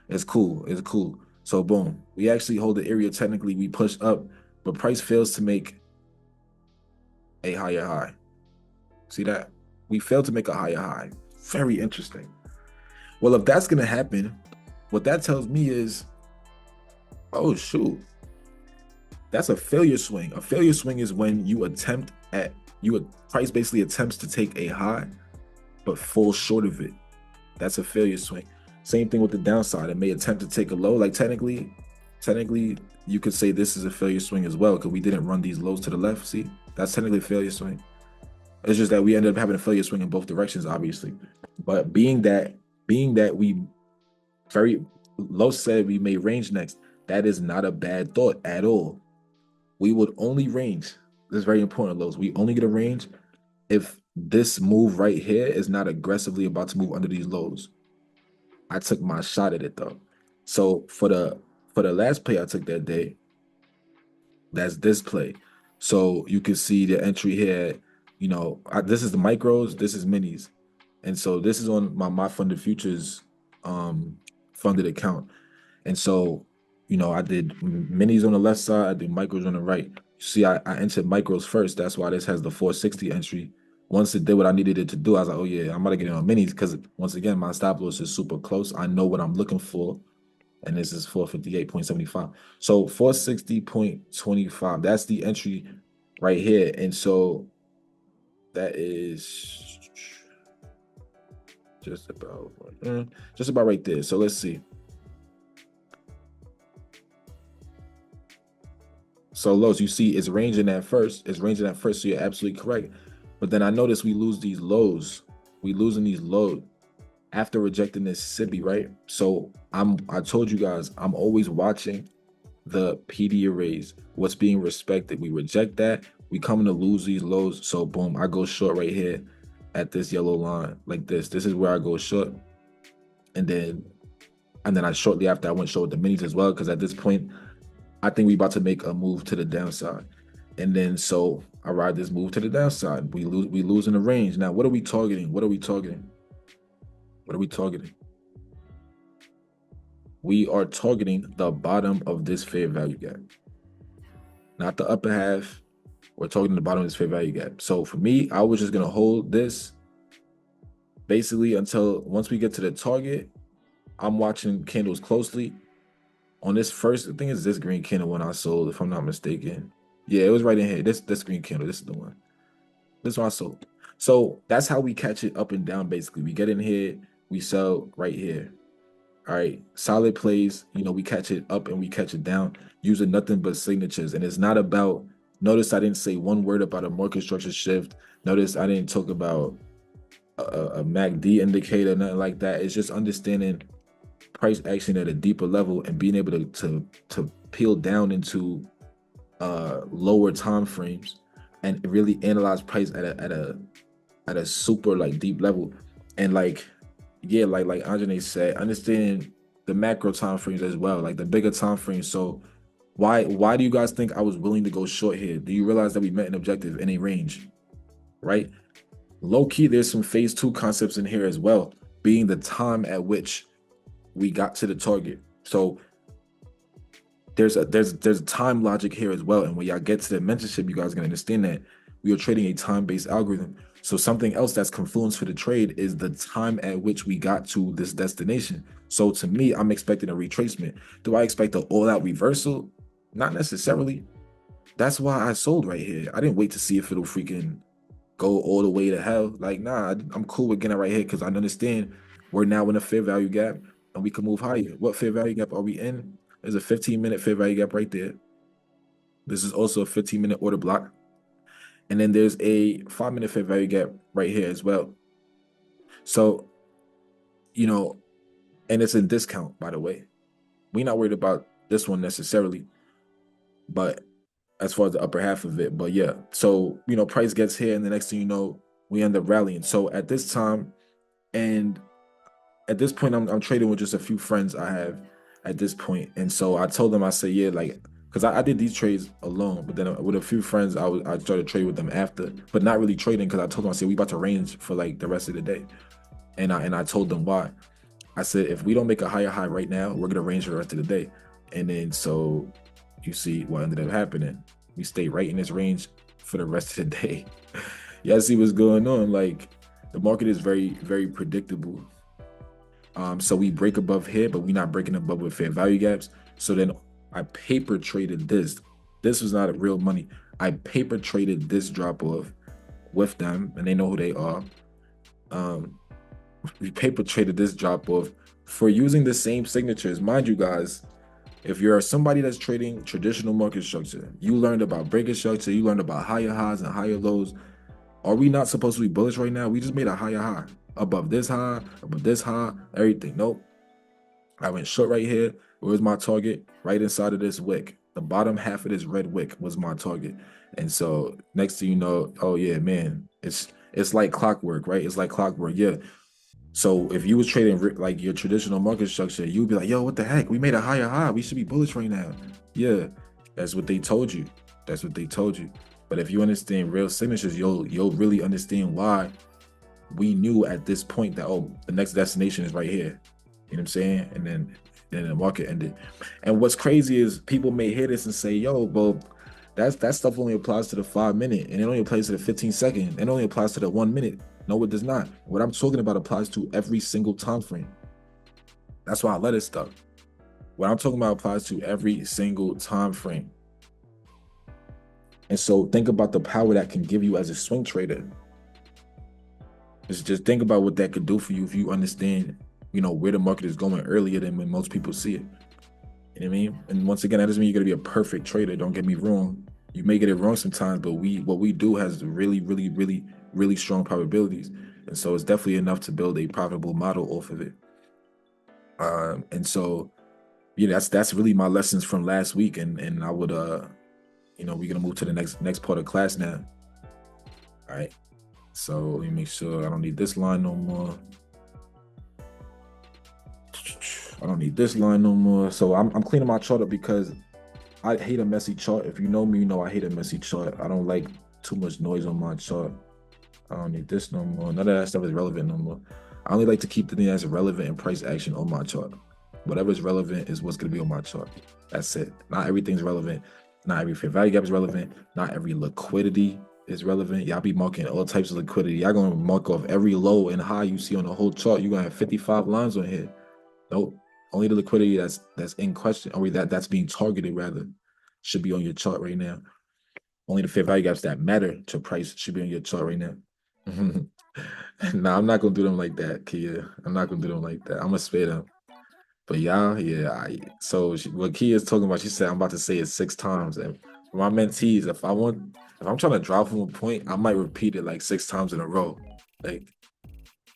it's cool. It's cool. So boom, we actually hold the area. Technically, we push up, but price fails to make a higher high. See that? We failed to make a higher high. Very interesting. Well, if that's gonna happen, what that tells me is, oh shoot, that's a failure swing. A failure swing is when price basically attempts to take a high, but falls short of it. That's a failure swing. Same thing with the downside. It may attempt to take a low. Like technically, you could say this is a failure swing as well because we didn't run these lows to the left. See, that's technically a failure swing. It's just that we ended up having a failure swing in both directions, obviously. But being that we very low said we may range next, that is not a bad thought at all. We would only range. This is very important, Lows. We only get a range if this move right here is not aggressively about to move under these lows. I took my shot at it though. So for the last play I took that day, that's this play. So you can see the entry here. You know, this is the micros, this is minis. And so this is on my MyFundedFutures funded account. And so, you know, I did minis on the left side, I did micros on the right. See, I entered micros first. That's why this has the 460 entry. Once it did what I needed it to do, I was like, oh yeah, I'm about to get in on minis because once again, my stop loss is super close. I know what I'm looking for. And this is 458.75. So 460.25, that's the entry right here. And so that is just about right there. So let's see. So Lows, you see it's ranging at first. So you're absolutely correct. But then I notice we lose these lows. We losing these lows after rejecting this SIBI, right? So I told you guys, I'm always watching the PD arrays, what's being respected. We reject that, we coming to lose these lows. So boom, I go short right here at this yellow line like this. This is where I go short. And then I shortly after I went short with the minis as well, because at this point, I think we about to make a move to the downside. And then so I ride this move to the downside. We lose in the range. Now, what are we targeting? We are targeting the bottom of this fair value gap. Not the upper half. We're targeting the bottom of this fair value gap. So for me, I was just gonna hold this basically until once we get to the target. I'm watching candles closely. On this first, I think it's this green candle when I sold, if I'm not mistaken. Yeah, it was right in here. This green candle, this is the one. This one I sold. So that's how we catch it up and down, basically. We get in here, we sell right here. All right, solid plays, you know, we catch it up and we catch it down using nothing but signatures. And it's not about, notice I didn't say one word about a market structure shift. Notice I didn't talk about a MACD indicator, nothing like that. It's just understanding price action at a deeper level and being able to peel down into lower time frames and really analyze price at a super like deep level. And like, yeah, like Anjane said, understand the macro time frames as well, like the bigger time frames. So why do you guys think I was willing to go short here? Do you realize that we met an objective in a range, right? Low key, there's some phase 2 concepts in here as well, being the time at which we got to the target. So there's a time logic here as well. And when y'all get to the mentorship, you guys are gonna understand that we are trading a time-based algorithm. So something else that's confluence for the trade is the time at which we got to this destination. So to me, I'm expecting a retracement. Do I expect an all-out reversal? Not necessarily. That's why I sold right here. I didn't wait to see if it'll freaking go all the way to hell. Like, nah, I'm cool with getting it right here because I understand we're now in a fair value gap and we can move higher. What fair value gap are we in? There's a 15-minute fair value gap right there. This is also a 15-minute order block. And then there's a 5-minute fair value gap right here as well. So, you know, and it's in discount, by the way. We're not worried about this one necessarily, but as far as the upper half of it. But yeah, so, you know, price gets here and the next thing you know, we end up rallying. So at this time, and at this point, I'm trading with just a few friends I have at this point. And so I told them, I said, yeah, like, because I did these trades alone, but then with a few friends, I started trading with them after, but not really trading because I told them, I said, we about to range for like the rest of the day. And I told them why. I said, if we don't make a higher high right now, we're gonna range for the rest of the day. And then so you see what ended up happening. We stayed right in this range for the rest of the day. Y'all see what's going on. Like, the market is very, very predictable. So we break above here, but we're not breaking above with fair value gaps. So then I paper traded this. This was not real money. I paper traded this drop off with them, and they know who they are. We paper traded this drop off for using the same signatures. Mind you guys, if you're somebody that's trading traditional market structure, you learned about breaking structure, you learned about higher highs and higher lows. Are we not supposed to be bullish right now? We just made a higher high. Above this high, everything. Nope. I went short right here. Where's my target? Right inside of this wick. The bottom half of this red wick was my target. And so next thing you know, oh yeah, man, it's like clockwork, right? It's like clockwork, yeah. So if you was trading like your traditional market structure, you'd be like, yo, what the heck? We made a higher high. We should be bullish right now. Yeah, that's what they told you. That's what they told you. But if you understand real signatures, you'll really understand why we knew at this point that, oh, the next destination is right here. You know what I'm saying? And then the market ended. And what's crazy is people may hear this and say, yo, well, that stuff only applies to the 5-minute, and it only applies to the 15-second. It only applies to the 1 minute. No, it does not. What I'm talking about applies to every single time frame. That's why I let it stuck. What I'm talking about applies to every single time frame. And so think about the power that can give you as a swing trader. Just think about what that could do for you if you understand, you know, where the market is going earlier than when most people see it. You know what I mean? And once again, that doesn't mean you're gonna be a perfect trader. Don't get me wrong. You may get it wrong sometimes, but what we do has really, really, really, really strong probabilities. And so it's definitely enough to build a profitable model off of it. And so, yeah, that's really my lessons from last week. And I would you know, we're gonna move to the next part of class now. All right. So let me make sure I don't need this line no more. I don't need this line no more. So I'm cleaning my chart up because I hate a messy chart. If you know me, you know I hate a messy chart. I don't like too much noise on my chart. I don't need this no more. None of that stuff is relevant no more. I only like to keep the thing that's relevant and price action on my chart. Whatever is relevant is what's going to be on my chart. That's it. Not everything's relevant. Not every fair value gap is relevant. Not every liquidity is relevant. Y'all be marking all types of liquidity. Y'all going to mark off every low and high you see on the whole chart. You're going to have 55 lines on here. Nope. Only the liquidity that's in question, or that's being targeted rather, should be on your chart right now. Only the fair value gaps that matter to price should be on your chart right now. Nah, I'm not gonna do them like that, Kia. I'm not gonna do them like that. I'm gonna spare them. But y'all, yeah. So what Kia is talking about, she said I'm about to say it 6 times. And for my mentees, if I'm trying to drop from a point, I might repeat it like 6 times in a row, like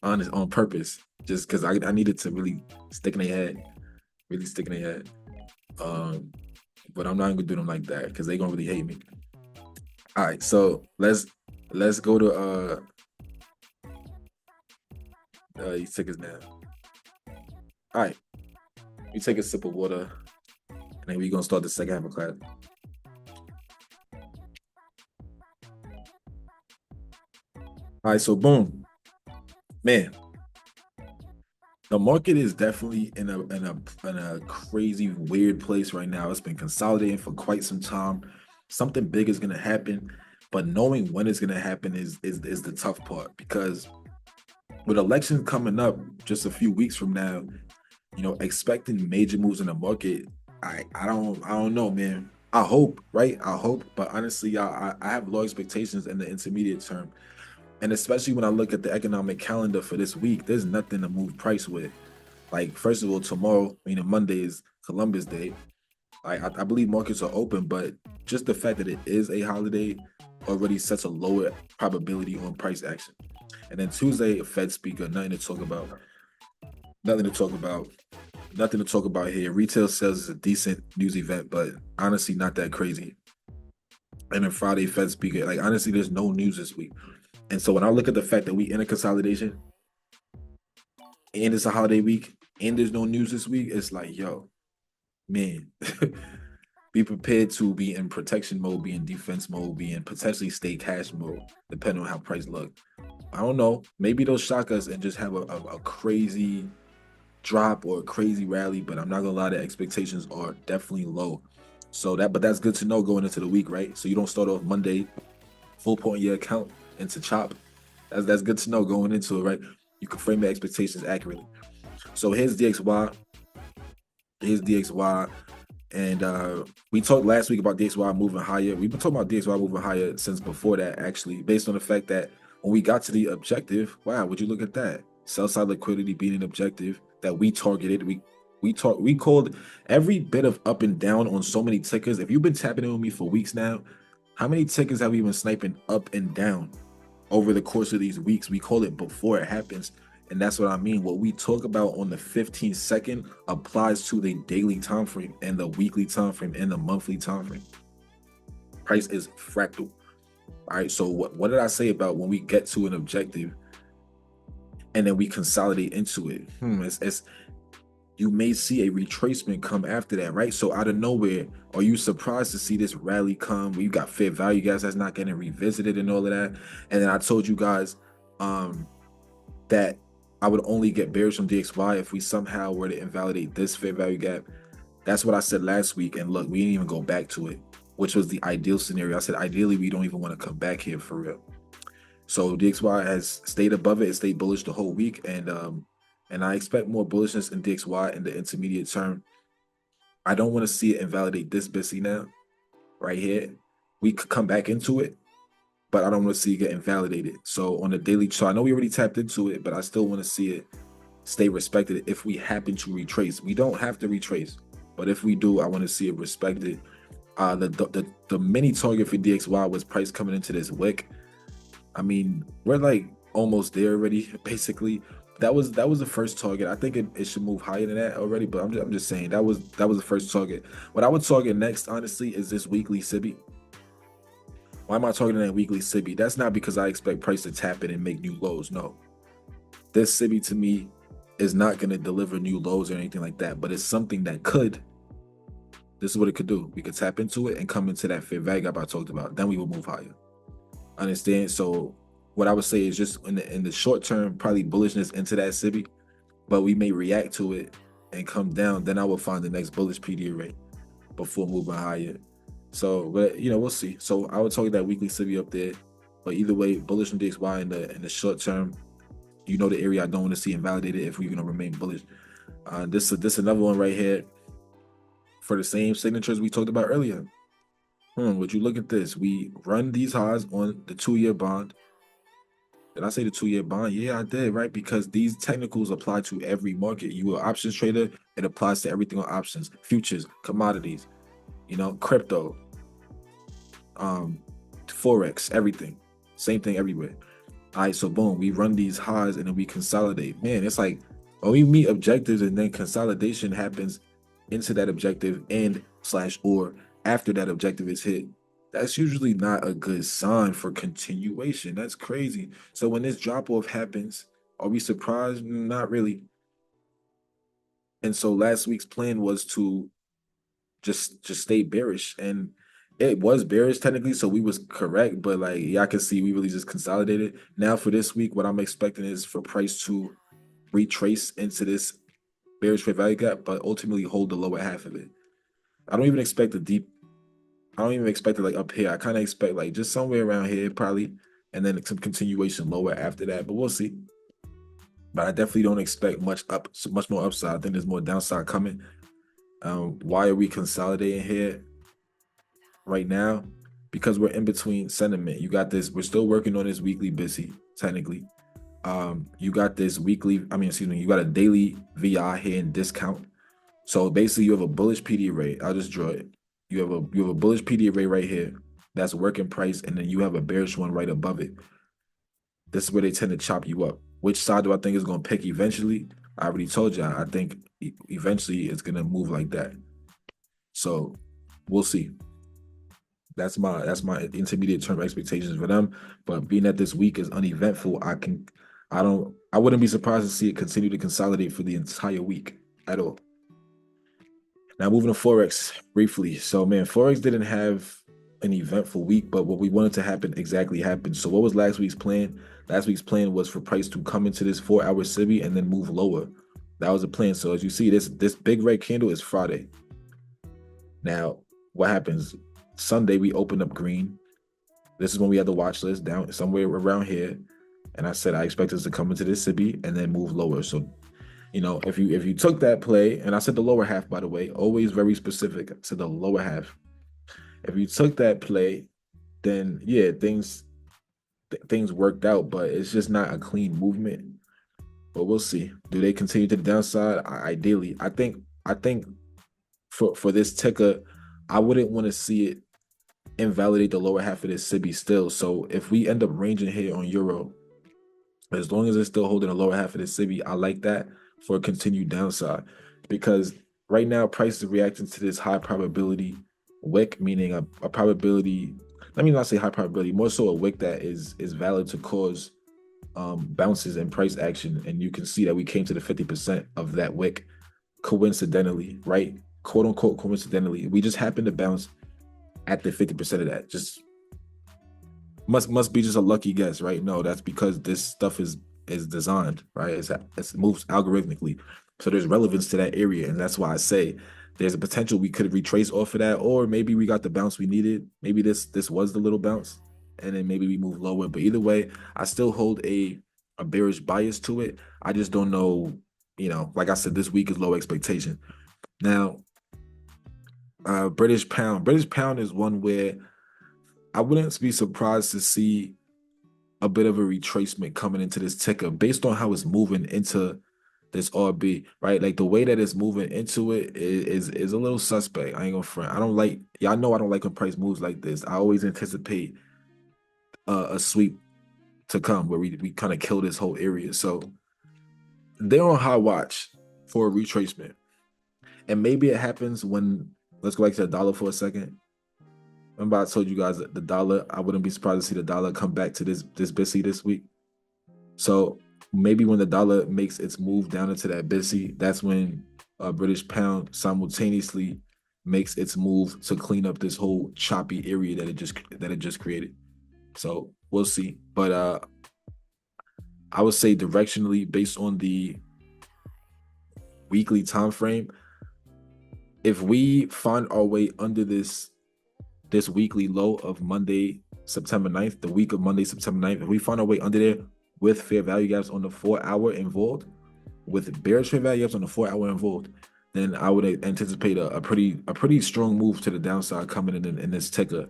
on purpose, just because I needed to really stick in their head, But I'm not gonna do them like that because they're gonna really hate me. All right, so let's go to these tickets now. All right, we take a sip of water, and then we're gonna start the second half of class. All right, so boom, man. The market is definitely in a crazy weird place right now. It's been consolidating for quite some time. Something big is gonna happen, but knowing when it's gonna happen is the tough part, because with elections coming up just a few weeks from now, you know, expecting major moves in the market, I don't know, man. I hope, right? I hope, but honestly, I have low expectations in the intermediate term, and especially when I look at the economic calendar for this week, there's nothing to move price with. Like, first of all, tomorrow, meaning Monday, is Columbus Day. I believe markets are open, but just the fact that it is a holiday already sets a lower probability on price action. And then Tuesday, a Fed speaker, nothing to talk about. Nothing to talk about. Nothing to talk about here. Retail sales is a decent news event, but honestly, not that crazy. And then Friday, Fed speaker. Like, honestly, there's no news this week. And so when I look at the fact that we in a consolidation and it's a holiday week and there's no news this week, it's like, yo, man, be prepared to be in protection mode, be in defense mode, be in potentially stay cash mode, depending on how price look. I don't know. Maybe they'll shock us and just have a crazy drop or a crazy rally, but I'm not gonna lie, the expectations are definitely low. So but that's good to know going into the week, right? So you don't start off Monday full point your account into chop. That's good to know going into it, right? You can frame the expectations accurately. So here's DXY. Here's DXY. And we talked last week about DXY moving higher. We've been talking about DXY moving higher since before that, actually, based on the fact that when we got to the objective, wow, would you look at that? Sell side liquidity being an objective that we targeted. We called every bit of up and down on so many tickers. If you've been tapping in with me for weeks now, how many tickers have we been sniping up and down over the course of these weeks? We call it before it happens. And that's what I mean. What we talk about on the 15-second applies to the daily time frame and the weekly time frame and the monthly time frame. Price is fractal. All right. So what did I say about when we get to an objective and then we consolidate into it? You may see a retracement come after that, right? So out of nowhere, are you surprised to see this rally come? You got fair value guys that's not getting revisited and all of that. And then I told you guys that I would only get bearish from DXY if we somehow were to invalidate this fair value gap. That's what I said last week. And look, we didn't even go back to it, which was the ideal scenario. I said, ideally, we don't even want to come back here for real. So DXY has stayed above it. It stayed bullish the whole week. And I expect more bullishness in DXY in the intermediate term. I don't want to see it invalidate this BISI now, right here. We could come back into it, but I don't want to see it get invalidated. So on the daily chart, I know we already tapped into it, but I still want to see it stay respected if we happen to retrace. We don't have to retrace, but if we do, I want to see it respected. The mini target for DXY was price coming into this wick. I mean, we're like almost there already, basically. That was the first target. I think it should move higher than that already, but I'm just saying that was the first target. What I would target next, honestly, is this weekly SIBI. Why am I targeting that weekly SIBI? That's not because I expect price to tap it and make new lows. No, this SIBI to me is not going to deliver new lows or anything like that, but it's something that could. This is what it could do. We could tap into it and come into that fair value gap I talked about. Then we will move higher. Understand? So what I would say is just in the short term, probably bullishness into that SIBI, but we may react to it and come down. Then I will find the next bullish PD rate before moving higher. So, but we'll see. So I would target that weekly SIBI up there. But either way, bullish on DXY in the short term. The area I don't want to see invalidated if we're gonna remain bullish. This another one right here for the same signatures we talked about earlier. Would you look at this? We run these highs on the 2-year bond. Did I say the 2-year bond? Yeah, I did, right? Because these technicals apply to every market. You are an options trader, it applies to everything on options, futures, commodities, crypto, Forex, everything. Same thing everywhere. All right, so boom, we run these highs and then we consolidate. Man, it's like when we meet objectives and then consolidation happens into that objective or after that objective is hit, that's usually not a good sign for continuation. That's crazy. So when this drop off happens, are we surprised? Not really. And so last week's plan was to just stay bearish, and it was bearish technically, so we was correct, but like y'all can see we really just consolidated. Now for this week, what I'm expecting is for price to retrace into this bearish fair value gap, but ultimately hold the lower half of it. I don't even expect it like up here. I kind of expect like just somewhere around here probably, and then some continuation lower after that, but we'll see. But I definitely don't expect much more upside. I think there's more downside coming. Why are we consolidating here? right now, because we're in between sentiment, you got this, we're still working on this weekly busy, technically. You got this weekly, you got a daily VI here in discount. So basically you have a bullish PD array. I'll just draw it. You have a bullish PD array right here. That's working price, and then you have a bearish one right above it. This is where they tend to chop you up. Which side do I think is going to pick eventually? I already told you. I think eventually it's going to move like that. So we'll see. That's my intermediate term expectations for them. But being that this week is uneventful, I wouldn't be surprised to see it continue to consolidate for the entire week at all. Now moving to Forex briefly. So man, Forex didn't have an eventful week, but what we wanted to happen exactly happened. So what was last week's plan? Last week's plan was for price to come into this 4-hour SIBI and then move lower. That was the plan. So as you see, this big red candle is Friday. Now, what happens? Sunday, we opened up green. This is when we had the watch list down somewhere around here. And I said, I expect us to come into this SIBI and then move lower. So, you know, if you took that play, and I said the lower half, by the way, always very specific. I said the lower half. If you took that play, then yeah, things worked out, but it's just not a clean movement. But we'll see. Do they continue to the downside? Ideally, I think for this ticker, I wouldn't want to see it invalidate the lower half of this SIBI still. So if we end up ranging here on Euro, as long as it's still holding the lower half of the SIBI, I like that for a continued downside, because right now price is reacting to this high probability wick, meaning a probability, let me not say high probability, more so a wick that is valid to cause bounces and price action. And you can see that we came to the 50% of that wick coincidentally, right? Quote unquote coincidentally. We just happened to bounce at the 50% of that. Just must be just a lucky guess, right? No, that's because this stuff is designed, right? It moves algorithmically. So there's relevance to that area. And that's why I say there's a potential we could retrace off of that, or maybe we got the bounce we needed. Maybe this was the little bounce, and then maybe we move lower. But either way, I still hold a bearish bias to it. I just don't know, you know, like I said, this week is low expectation. Now, British pound. British pound is one where I wouldn't be surprised to see a bit of a retracement coming into this ticker based on how it's moving into this RB, right? Like the way that it's moving into it is a little suspect. I ain't gonna front. I don't like, y'all know I don't like when price moves like this. I always anticipate a sweep to come where we kind of kill this whole area. So they're on high watch for a retracement. And maybe it happens when, let's go back to the dollar for a second. Remember I told you guys that the dollar, I wouldn't be surprised to see the dollar come back to this BISI this week. So maybe when the dollar makes its move down into that BISI, that's when British pound simultaneously makes its move to clean up this whole choppy area that it just created. So we'll see. But I would say directionally, based on the weekly time frame, if we find our way under this weekly low of Monday, September 9th, the week of Monday, September 9th, if we find our way under there with fair value gaps on the 4-hour involved, with bearish fair value gaps on the 4-hour involved, then I would anticipate a pretty strong move to the downside coming in this ticker.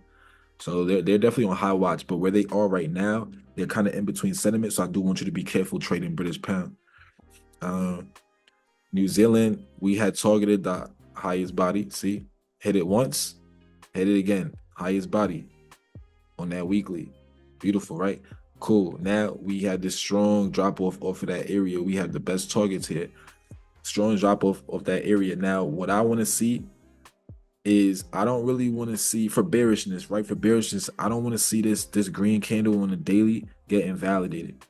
So they're definitely on high watch, but where they are right now, they're kind of in between sentiment. So I do want you to be careful trading British pound. New Zealand, we had targeted the highest body. See, hit it once, hit it again, highest body on that weekly. Beautiful, right? Cool. Now we had this strong drop off of that area. We have the best targets here. Strong drop off of that area. Now, what I want to see is, I don't really want to see, for bearishness, right? For bearishness, I don't want to see this green candle on the daily get invalidated.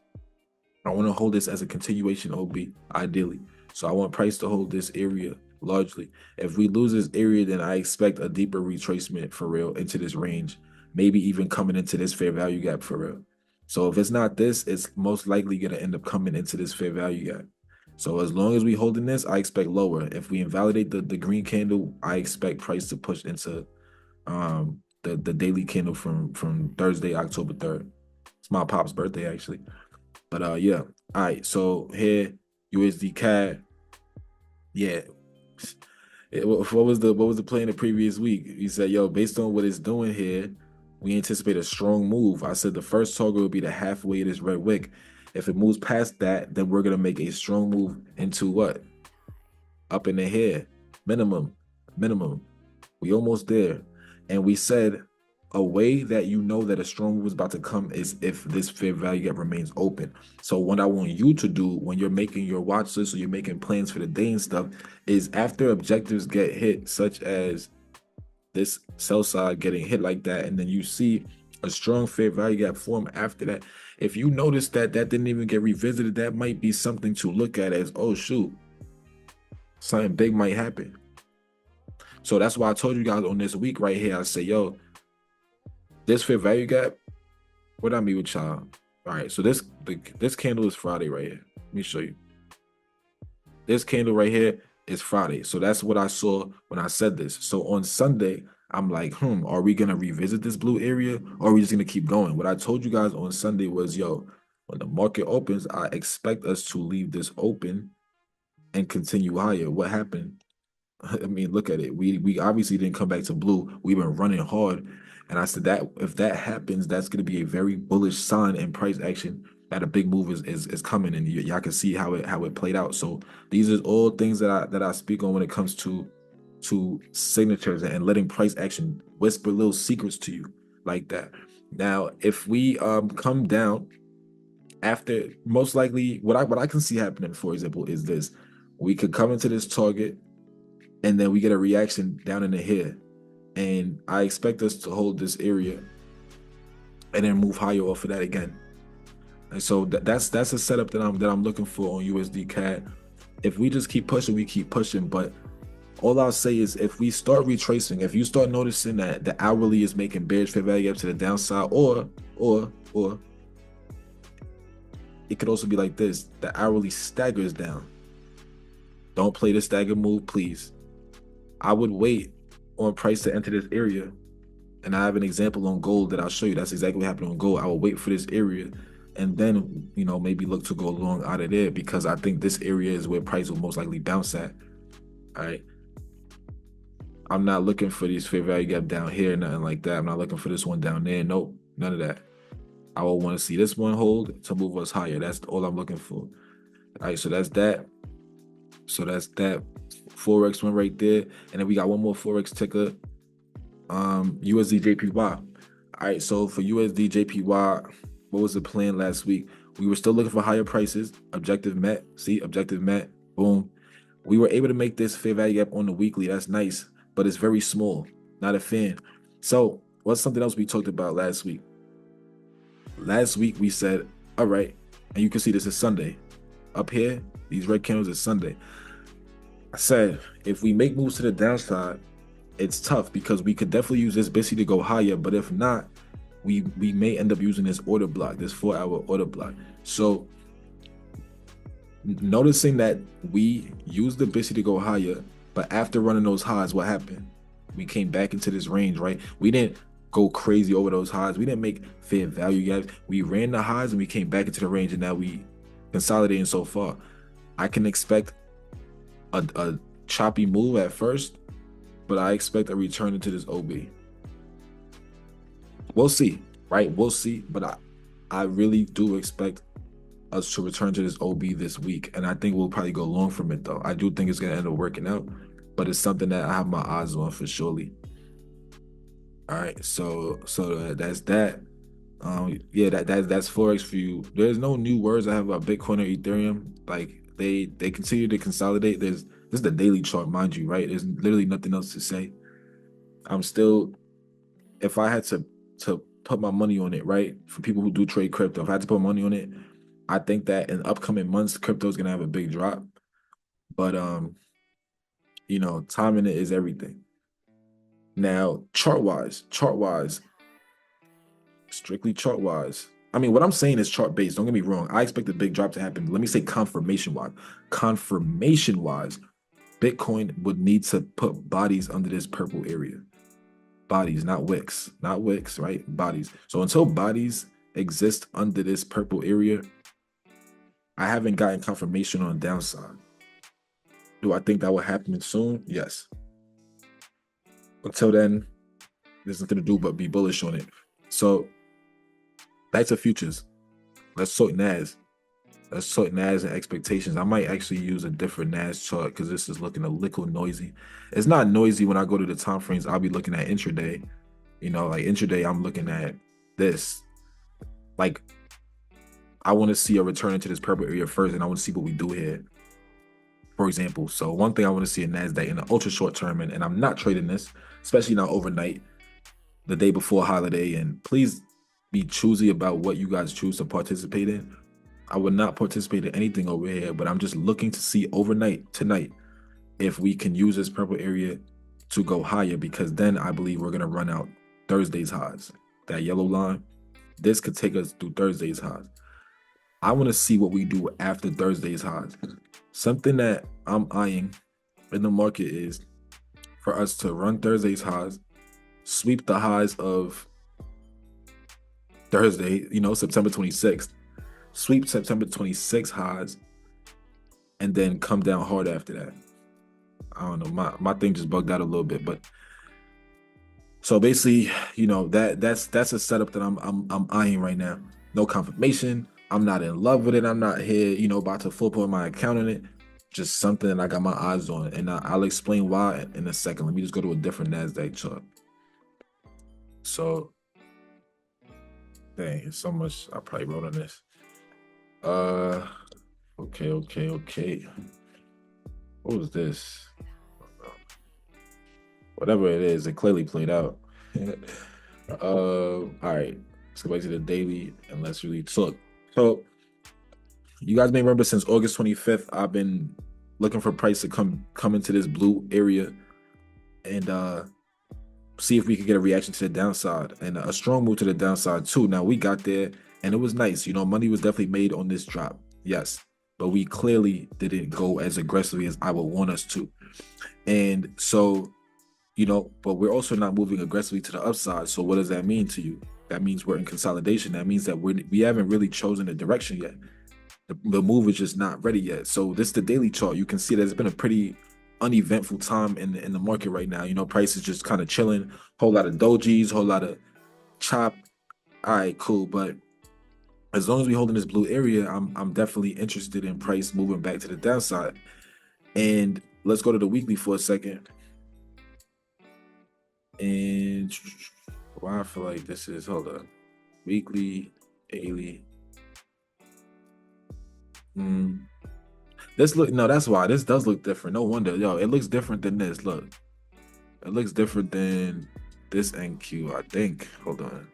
I want to hold this as a continuation OB, ideally. So I want price to hold this area largely. If we lose this area, then I expect a deeper retracement for real into this range, maybe even coming into this fair value gap for real. So if it's not this, it's most likely going to end up coming into this fair value gap. So as long as we holding this, I expect lower. If we invalidate the green candle, I expect price to push into the daily candle from Thursday, October 3rd. It's my pop's birthday, actually. But yeah. All right. So here, USD CAD. Yeah. What was the play in the previous week? He said, yo, based on what it's doing here, we anticipate a strong move. I said the first target will be the halfway of this red wick. If it moves past that, then we're gonna make a strong move into what? Up in the here. Minimum. We almost there. And we said a way that you know that a strong move is about to come is if this fair value gap remains open. So what I want you to do when you're making your watch list or you're making plans for the day and stuff is after objectives get hit, such as this sell side getting hit like that, and then you see a strong fair value gap form after that. If you notice that that didn't even get revisited, that might be something to look at as, oh shoot, something big might happen. So that's why I told you guys on this week right here, I say, yo, this fair value gap, what I mean with y'all. All right, so this candle is Friday right here. Let me show you. This candle right here is Friday. So that's what I saw when I said this. So on Sunday, I'm like, are we gonna revisit this blue area or are we just gonna keep going? What I told you guys on Sunday was, yo, when the market opens, I expect us to leave this open and continue higher. What happened? I mean, look at it. We obviously didn't come back to blue. We've been running hard. And I said that if that happens, that's going to be a very bullish sign in price action that a big move is coming. And y'all can see how it played out. So these are all things that I speak on when it comes to signatures and letting price action whisper little secrets to you like that. Now, if we come down after, most likely what I can see happening, for example, is this. We could come into this target and then we get a reaction down in the here. And I expect us to hold this area and then move higher off of that again. And so that's a setup that I'm looking for on USD CAD. If we just keep pushing, we keep pushing. But all I'll say is if we start retracing, if you start noticing that the hourly is making bearish fair value up to the downside, or it could also be like this, the hourly staggers down. Don't play the stagger move, please. I would wait on price to enter this area. And I have an example on gold that I'll show you. That's exactly what happened on gold. I will wait for this area and then, maybe look to go long out of there because I think this area is where price will most likely bounce at. All right. I'm not looking for these fair value gap down here, nothing like that. I'm not looking for this one down there. Nope, none of that. I will want to see this one hold to move us higher. That's all I'm looking for. All right, so that's that. So that's that Forex one right there. And then we got one more Forex ticker, USD JPY. All right, so for USD JPY, what was the plan last week? We were still looking for higher prices. Objective met. See, objective met. Boom. We were able to make this fair value gap on the weekly. That's nice, but it's very small. Not a fan. So what's something else we talked about last week? Last week we said, all right, and you can see this is Sunday. Up here, these red candles is Sunday. I said, if we make moves to the downside, it's tough because we could definitely use this BTC to go higher, but if not, we may end up using this order block, this 4-hour order block. So noticing that we used the BTC to go higher, but after running those highs, what happened? We came back into this range, right? We didn't go crazy over those highs. We didn't make fair value gaps. We ran the highs and we came back into the range, and now we consolidating so far. I can expect a choppy move at first, but I expect a return into this OB. We'll see, right? We'll see, but I really do expect us to return to this OB this week, and I think we'll probably go long from it though. I do think it's going to end up working out, but it's something that I have my eyes on for surely. All right, so that's that. Yeah, that's Forex for you. There's no new words I have about Bitcoin or Ethereum. Like they continue to consolidate. This is the daily chart, mind you, right? There's literally nothing else to say. I'm still, if I had to put my money on it, right? For people who do trade crypto, if I had to put money on it, I think that in upcoming months, crypto is gonna have a big drop. But timing it is everything. Now, chart-wise, strictly chart-wise. I mean, what I'm saying is chart-based. Don't get me wrong. I expect a big drop to happen. Let me say confirmation-wise. Confirmation-wise, Bitcoin would need to put bodies under this purple area. Bodies, not wicks. Not wicks, right? Bodies. So until bodies exist under this purple area, I haven't gotten confirmation on the downside. Do I think that will happen soon? Yes. Until then, there's nothing to do but be bullish on it. So back to futures. Let's sort NAS. Let's sort NAS and expectations. I might actually use a different NAS chart because this is looking a little noisy. It's not noisy when I go to the time frames. I'll be looking at intraday. You know, like intraday, I'm looking at this. Like, I want to see a return into this purple area first, and I want to see what we do here. For example, so one thing I want to see in NASDAQ in the ultra short term, and I'm not trading this, especially not overnight, the day before holiday, and please be choosy about what you guys choose to participate in. I would not participate in anything over here, but I'm just looking to see overnight tonight if we can use this purple area to go higher, because then I believe we're going to run out Thursday's highs. That yellow line, this could take us through Thursday's highs. I want to see what we do after Thursday's highs. Something that I'm eyeing in the market is for us to run Thursday's highs, sweep the highs of Thursday, you know, September 26th, sweep September 26th highs, and then come down hard after that. I don't know, my thing just bugged out a little bit, but so basically, you know, that's a setup that I'm eyeing right now. No confirmation. I'm not in love with it. I'm not here, you know, about to flip on my account on it. Just something that I got my eyes on, and I'll explain why in a second. Let me just go to a different NASDAQ chart. So, dang, so much I probably wrote on this. Okay. What was this? Whatever it is, it clearly played out. All right, let's go back to the daily and let's really talk. So, you guys may remember since August 25th, I've been looking for price to come into this blue area and see if we could get a reaction to the downside and a strong move to the downside too. Now we got there and it was nice. You know, money was definitely made on this drop. Yes, but we clearly didn't go as aggressively as I would want us to. And so, you know, but we're also not moving aggressively to the upside. So what does that mean to you? That means we're in consolidation. That means that we haven't really chosen a direction yet. The move is just not ready yet. So this is the daily chart. You can see that it's been a pretty uneventful time in the market right now. You know, price is just kind of chilling. Whole lot of dojis, whole lot of chop. All right, cool. But as long as we hold in this blue area, I'm definitely interested in price moving back to the downside. And let's go to the weekly for a second. And why I feel like this is, hold up, weekly, daily. This look, no, that's why this does look different. No wonder, yo, it looks different than this. Look, it looks different than this NQ, I think. Hold on,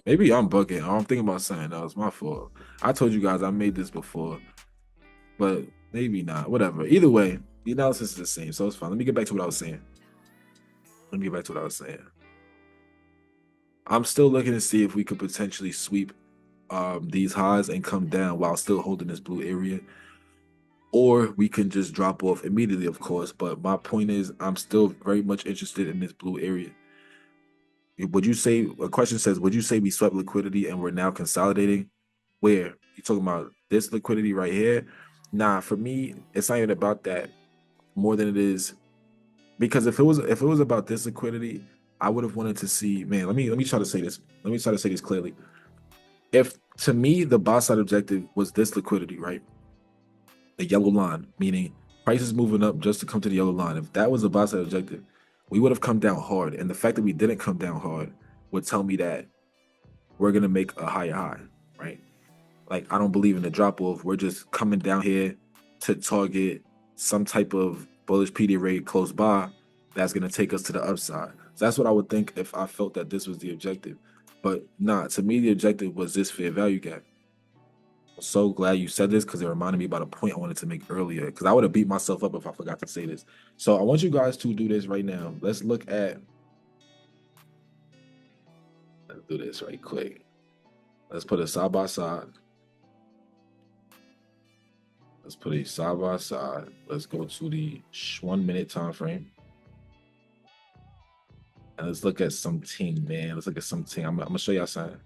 maybe I'm bugging. I'm thinking about something else. My fault. I told you guys I made this before, but maybe not. Whatever. Either way, the analysis is the same, so it's fine. Let me get back to what I was saying. I'm still looking to see if we could potentially sweep these highs and come down while still holding this blue area, or we can just drop off immediately, of course. But my point is, I'm still very much interested in this blue area. Would you say, a question says, would you say we swept liquidity and we're now consolidating? Where you talking about this liquidity right here? Nah, for me, it's not even about that more than it is, because if it was about this liquidity, I would have wanted to see, man, let me try to say this. Let me try to say this clearly. If to me the buy side objective was this liquidity, right? The yellow line, meaning price is moving up just to come to the yellow line. If that was the buy side objective, we would have come down hard. And the fact that we didn't come down hard would tell me that we're gonna make a higher high, right? Like, I don't believe in the drop off. We're just coming down here to target some type of bullish PD rate close by that's gonna take us to the upside. So that's what I would think if I felt that this was the objective. But nah, to me, the objective was this fair value gap. I'm so glad you said this because it reminded me about a point I wanted to make earlier, because I would have beat myself up if I forgot to say this. So I want you guys to do this right now. Let's do this right quick. Let's put it side by side. Let's put it side by side. Let's go to the 1 minute time frame. And let's look at something, man. Let's look at something. I'm gonna show y'all something.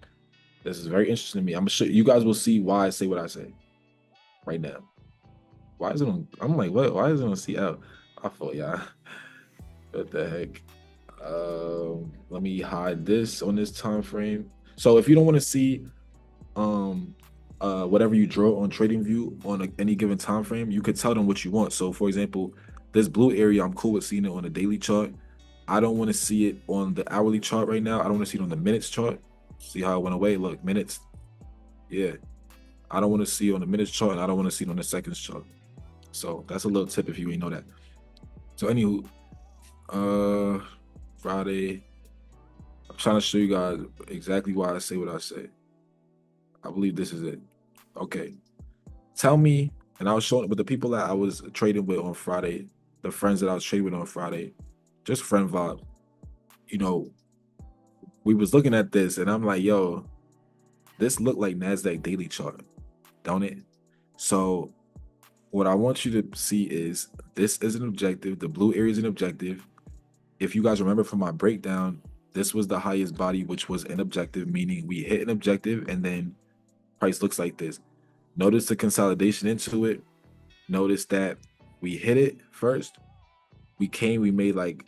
This is very interesting to me. I'm gonna show you guys will see why I say what I say right now. Why is it on? I'm like, what? Why is it on CL? I thought, yeah. What the heck? Let me hide this on this time frame. So if you don't want to see um whatever you draw on TradingView on any given time frame, you could tell them what you want. So for example, this blue area, I'm cool with seeing it on a daily chart. I don't want to see it on the hourly chart right now. I don't want to see it on the minutes chart. See how it went away? Look, minutes. Yeah. I don't want to see it on the minutes chart, and I don't want to see it on the seconds chart. So that's a little tip if you ain't know that. So anywho, Friday. I'm trying to show you guys exactly why I say what I say. I believe this is it. Okay. Tell me, and I was showing, but the people that I was trading with on Friday, the friends that I was trading with on Friday, just friend vibe. You know, we was looking at this, and I'm like, yo, this looked like NASDAQ daily chart, don't it? So what I want you to see is this is an objective. The blue area is an objective. If you guys remember from my breakdown, this was the highest body, which was an objective, meaning we hit an objective and then price looks like this. Notice the consolidation into it. Notice that we hit it first. We made like,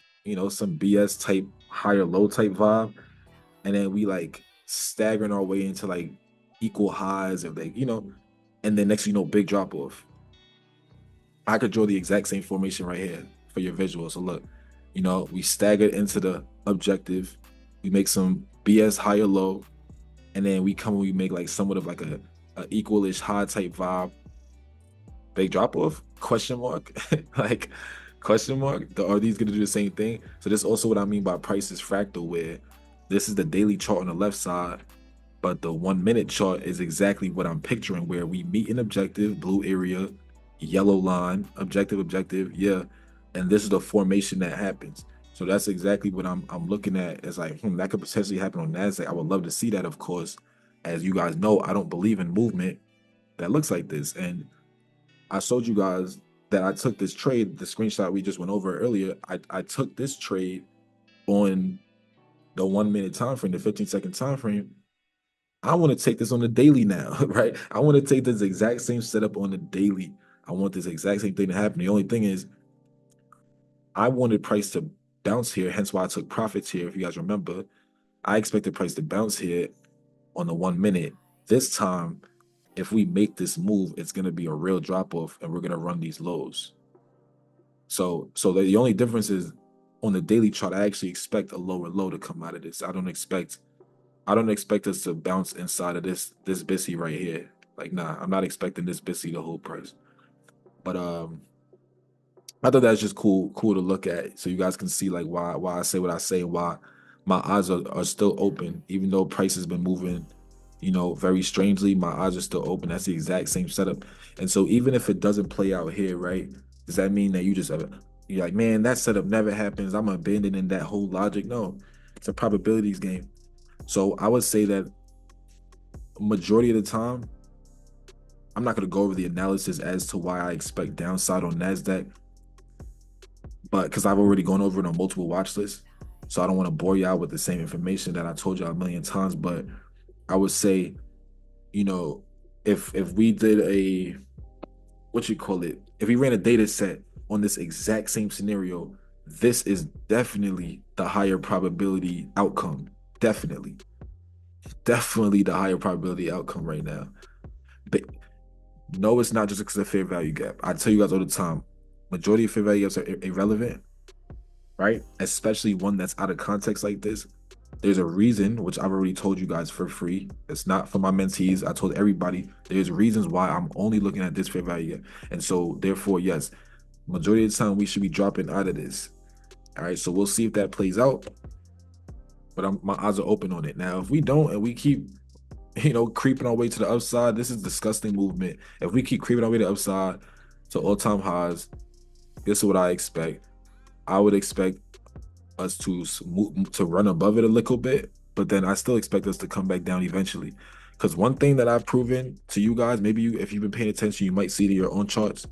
some BS type higher low type vibe. And then we like staggering our way into like equal highs and like, and then next, big drop off. I could draw the exact same formation right here for your visual. So look, we staggered into the objective. We make some BS higher low, and then we make like somewhat of like a equalish high type vibe. Big drop off? Question mark? Like question mark? Are these gonna do the same thing? So this is also what I mean by price is fractal, where this is the daily chart on the left side, but the 1 minute chart is exactly what I'm picturing, where we meet an objective, blue area, yellow line, objective, yeah. And this is the formation that happens. So that's exactly what I'm looking at as like, that could potentially happen on NASDAQ. I would love to see that, of course. As you guys know, I don't believe in movement that looks like this. And I showed you guys that I took this trade, the screenshot we just went over earlier. I took this trade on the 1 minute time frame, the 15-second time frame. I want to take this on the daily now, right? I want to take this exact same setup on the daily. I want this exact same thing to happen. The only thing is, I wanted price to bounce here, hence why I took profits here. If you guys remember, I expected price to bounce here on the 1 minute. This time, if we make this move, it's going to be a real drop off, and we're going to run these lows. So the only difference is on the daily chart, I actually expect a lower low to come out of this. I don't expect us to bounce inside of this BISI right here. Like, nah, I'm not expecting this BISI to hold price. But I thought that's just cool to look at, so you guys can see like why I say what I say, why my eyes are still open, even though price has been moving, very strangely. My eyes are still open. That's the exact same setup. And so even if it doesn't play out here, right, does that mean that you're like, man, that setup never happens, I'm abandoning that whole logic? No, it's a probabilities game. So I would say that majority of the time, I'm not going to go over the analysis as to why I expect downside on NASDAQ, but because I've already gone over it on multiple watch lists. So I don't want to bore you out with the same information that I told you a million times. But I would say, if we did if we ran a data set on this exact same scenario, this is definitely the higher probability outcome. Definitely the higher probability outcome right now. But no, it's not just because of fair value gap. I tell you guys all the time, majority of fair value gaps are irrelevant, right? Especially one that's out of context like this. There's a reason, which I've already told you guys for free. It's not for my mentees. I told everybody there's reasons why I'm only looking at this fair value gap. And so therefore, yes, majority of the time we should be dropping out of this. All right, so we'll see if that plays out. But my eyes are open on it. Now, if we don't and we keep creeping our way to the upside, this is disgusting movement. If we keep creeping our way to the upside to all-time highs, this is what I expect. I would expect us to run above it a little bit, but then I still expect us to come back down eventually. Because one thing that I've proven to you guys, maybe if you've been paying attention, you might see it in your own charts.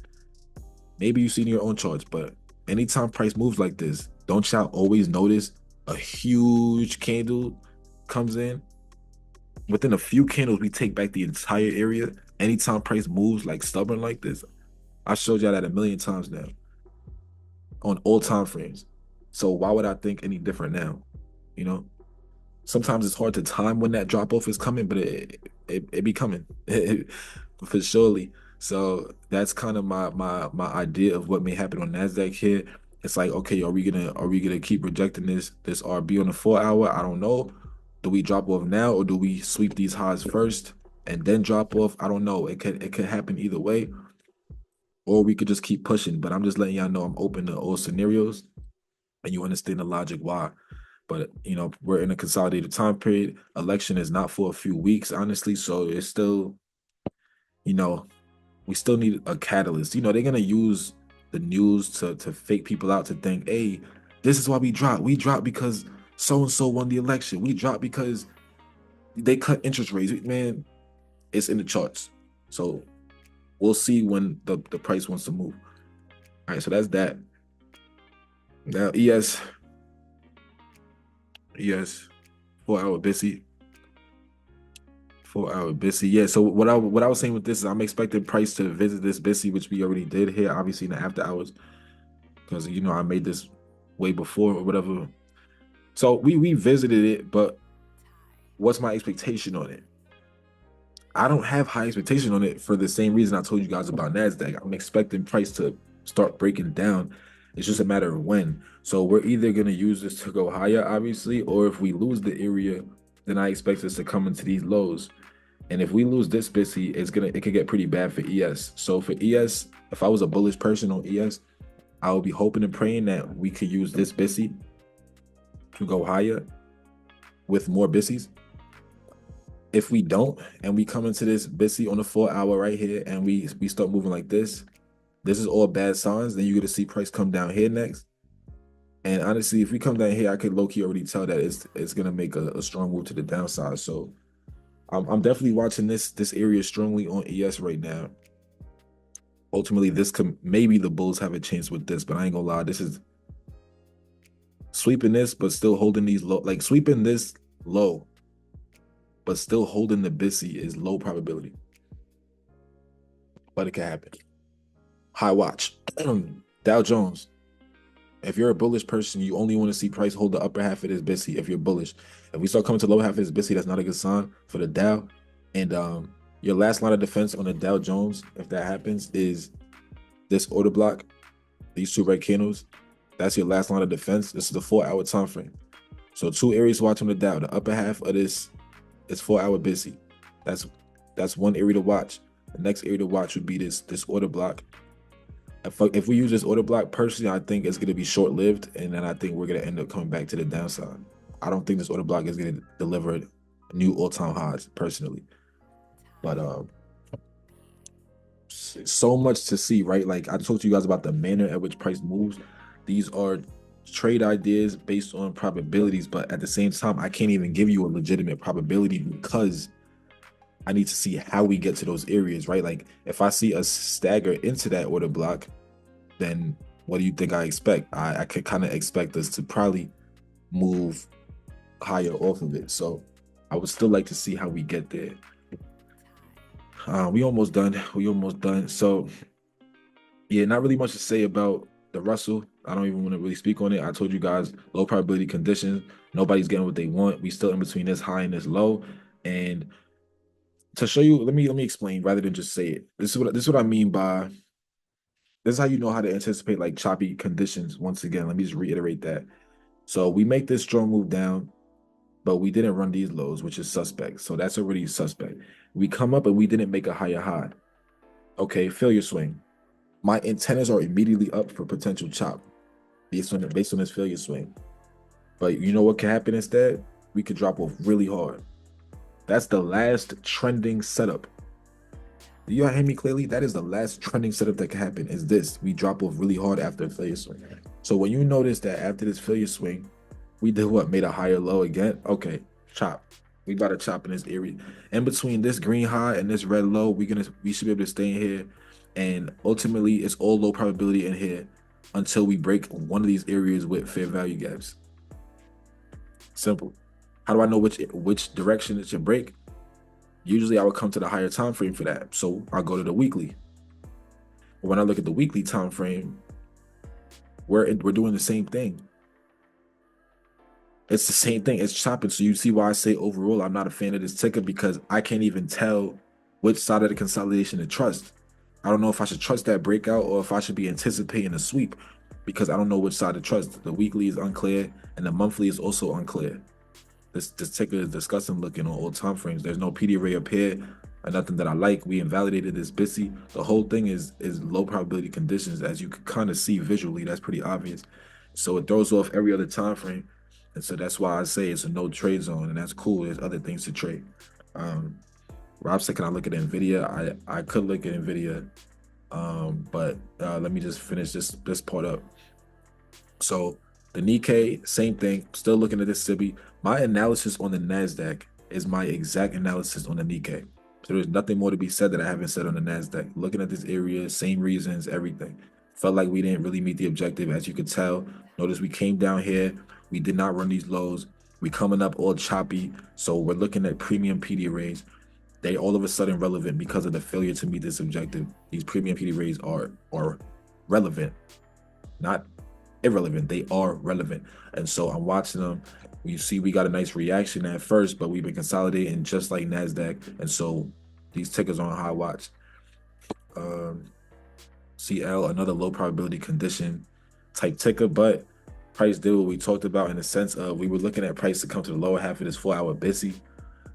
Maybe you see it in your own charts, but anytime price moves like this, don't y'all always notice a huge candle comes in? Within a few candles, we take back the entire area. Anytime price moves like stubborn like this, I showed y'all that a million times now on all time frames. So why would I think any different now? You know, sometimes it's hard to time when that drop off is coming, but it be coming for surely. So that's kind of my idea of what may happen on Nasdaq here. It's like, okay, are we gonna keep rejecting this RB on the 4 hour? I don't know. Do we drop off now, or do we sweep these highs first and then drop off? I don't know. It could happen either way, or we could just keep pushing. But I'm just letting y'all know I'm open to all scenarios, and you understand the logic why. But we're in a consolidated time period. Election is not for a few weeks, honestly. So it's still, we still need a catalyst. They're gonna use the news to fake people out to think, hey, this is why we dropped. We dropped because so and so won the election. We dropped because they cut interest rates. Man, it's in the charts. So we'll see when the price wants to move. All right, so that's that. Now ES 4 hour BISI. 4 hour BISI. Yeah. So what I was saying with this is I'm expecting price to visit this BISI, which we already did here, obviously in the after hours, because I made this way before or whatever. So we visited it, but what's my expectation on it? I don't have high expectation on it for the same reason I told you guys about Nasdaq. I'm expecting price to start breaking down. It's just a matter of when. So we're either going to use this to go higher, obviously, or if we lose the area, then I expect us to come into these lows. And if we lose this BISI, it could get pretty bad for ES. So for ES, if I was a bullish person on ES, I would be hoping and praying that we could use this BISI to go higher with more BISIs. If we don't, and we come into this BISI on the 4 hour right here, and we start moving like this is all bad signs. Then you're gonna see price come down here next. And honestly, if we come down here, I could low-key already tell that it's gonna make a strong move to the downside. So I'm definitely watching this area strongly on ES right now. Ultimately, maybe the bulls have a chance with this, but I ain't gonna lie, this is sweeping this, but still holding these low, like sweeping this low, but still holding the BISI is low probability. But it can happen. High watch. Dow Jones. If you're a bullish person, you only want to see price hold the upper half of this BISI if you're bullish. If we start coming to low half of this BISI, that's not a good sign for the Dow. And your last line of defense on the Dow Jones, if that happens, is this order block, these two red candles. That's your last line of defense. This is the 4 hour time frame. So 2 areas to watch on the Dow. The upper half of this is 4 hour BISI. That's one area to watch. The next area to watch would be this order block. If we use this order block, personally, I think it's going to be short-lived, and then I think we're going to end up coming back to the downside. I don't think this order block is going to deliver new all-time highs, personally. But so much to see, right? Like I talked to you guys about the manner at which price moves. These are trade ideas based on probabilities, but at the same time, I can't even give you a legitimate probability because I need to see how we get to those areas, right? Like if I see us stagger into that order block, then what do you think I expect? I could kind of expect us to probably move higher off of it. So I would still like to see how we get there. We almost done. So yeah, not really much to say about the Russell. I don't even want to really speak on it. I told you guys, low probability conditions. Nobody's getting what they want. We still in between this high and this low. And to show you, let me explain rather than just say it. This is what I mean by, this is how you know how to anticipate like choppy conditions. Once again, let me just reiterate that. So we make this strong move down, but we didn't run these lows, which is suspect. So that's already suspect. We come up and we didn't make a higher high. Okay, failure swing. My antennas are immediately up for potential chop based on this failure swing. But you know what can happen instead? We could drop off really hard. That's the last trending setup. Do you hear me clearly? That is the last trending setup that can happen is this. We drop off really hard after a failure swing. So when you notice that after this failure swing, we did what? Made a higher low again? Okay, chop. We about to chop in this area. In between this green high and this red low, we should be able to stay in here. And ultimately, it's all low probability in here until we break one of these areas with fair value gaps. Simple. How do I know which direction it should break? Usually I would come to the higher time frame for that. So I'll go to the weekly. But when I look at the weekly time frame, we're doing the same thing. It's the same thing. It's chopping. So you see why I say overall I'm not a fan of this ticker, because I can't even tell which side of the consolidation to trust. I don't know if I should trust that breakout or if I should be anticipating a sweep, because I don't know which side to trust. The weekly is unclear and the monthly is also unclear. This ticker is disgusting looking on all time frames. There's no PD array up here or nothing that I like. We invalidated this BISI. The whole thing is low probability conditions, as you can kind of see visually. That's pretty obvious. So it throws off every other time frame. And so that's why I say it's a no trade zone, and that's cool. There's other things to trade. Rob said, can I look at NVIDIA? I could look at NVIDIA, but let me just finish this part up. So the Nikkei, same thing. Still looking at this SIBI. My analysis on the NASDAQ is my exact analysis on the Nikkei. So there's nothing more to be said that I haven't said on the NASDAQ. Looking at this area, same reasons, everything. Felt like we didn't really meet the objective, as you could tell. Notice we came down here. We did not run these lows. We coming up all choppy. So we're looking at premium PD arrays. They all of a sudden relevant because of the failure to meet this objective. These premium PD arrays are relevant, not irrelevant. They are relevant. And so I'm watching them. You see we got a nice reaction at first, but we've been consolidating just like NASDAQ. And so these tickers are on high watch. CL, another low probability condition type ticker, but price did what we talked about, in the sense of we were looking at price to come to the lower half of this 4-hour BISI.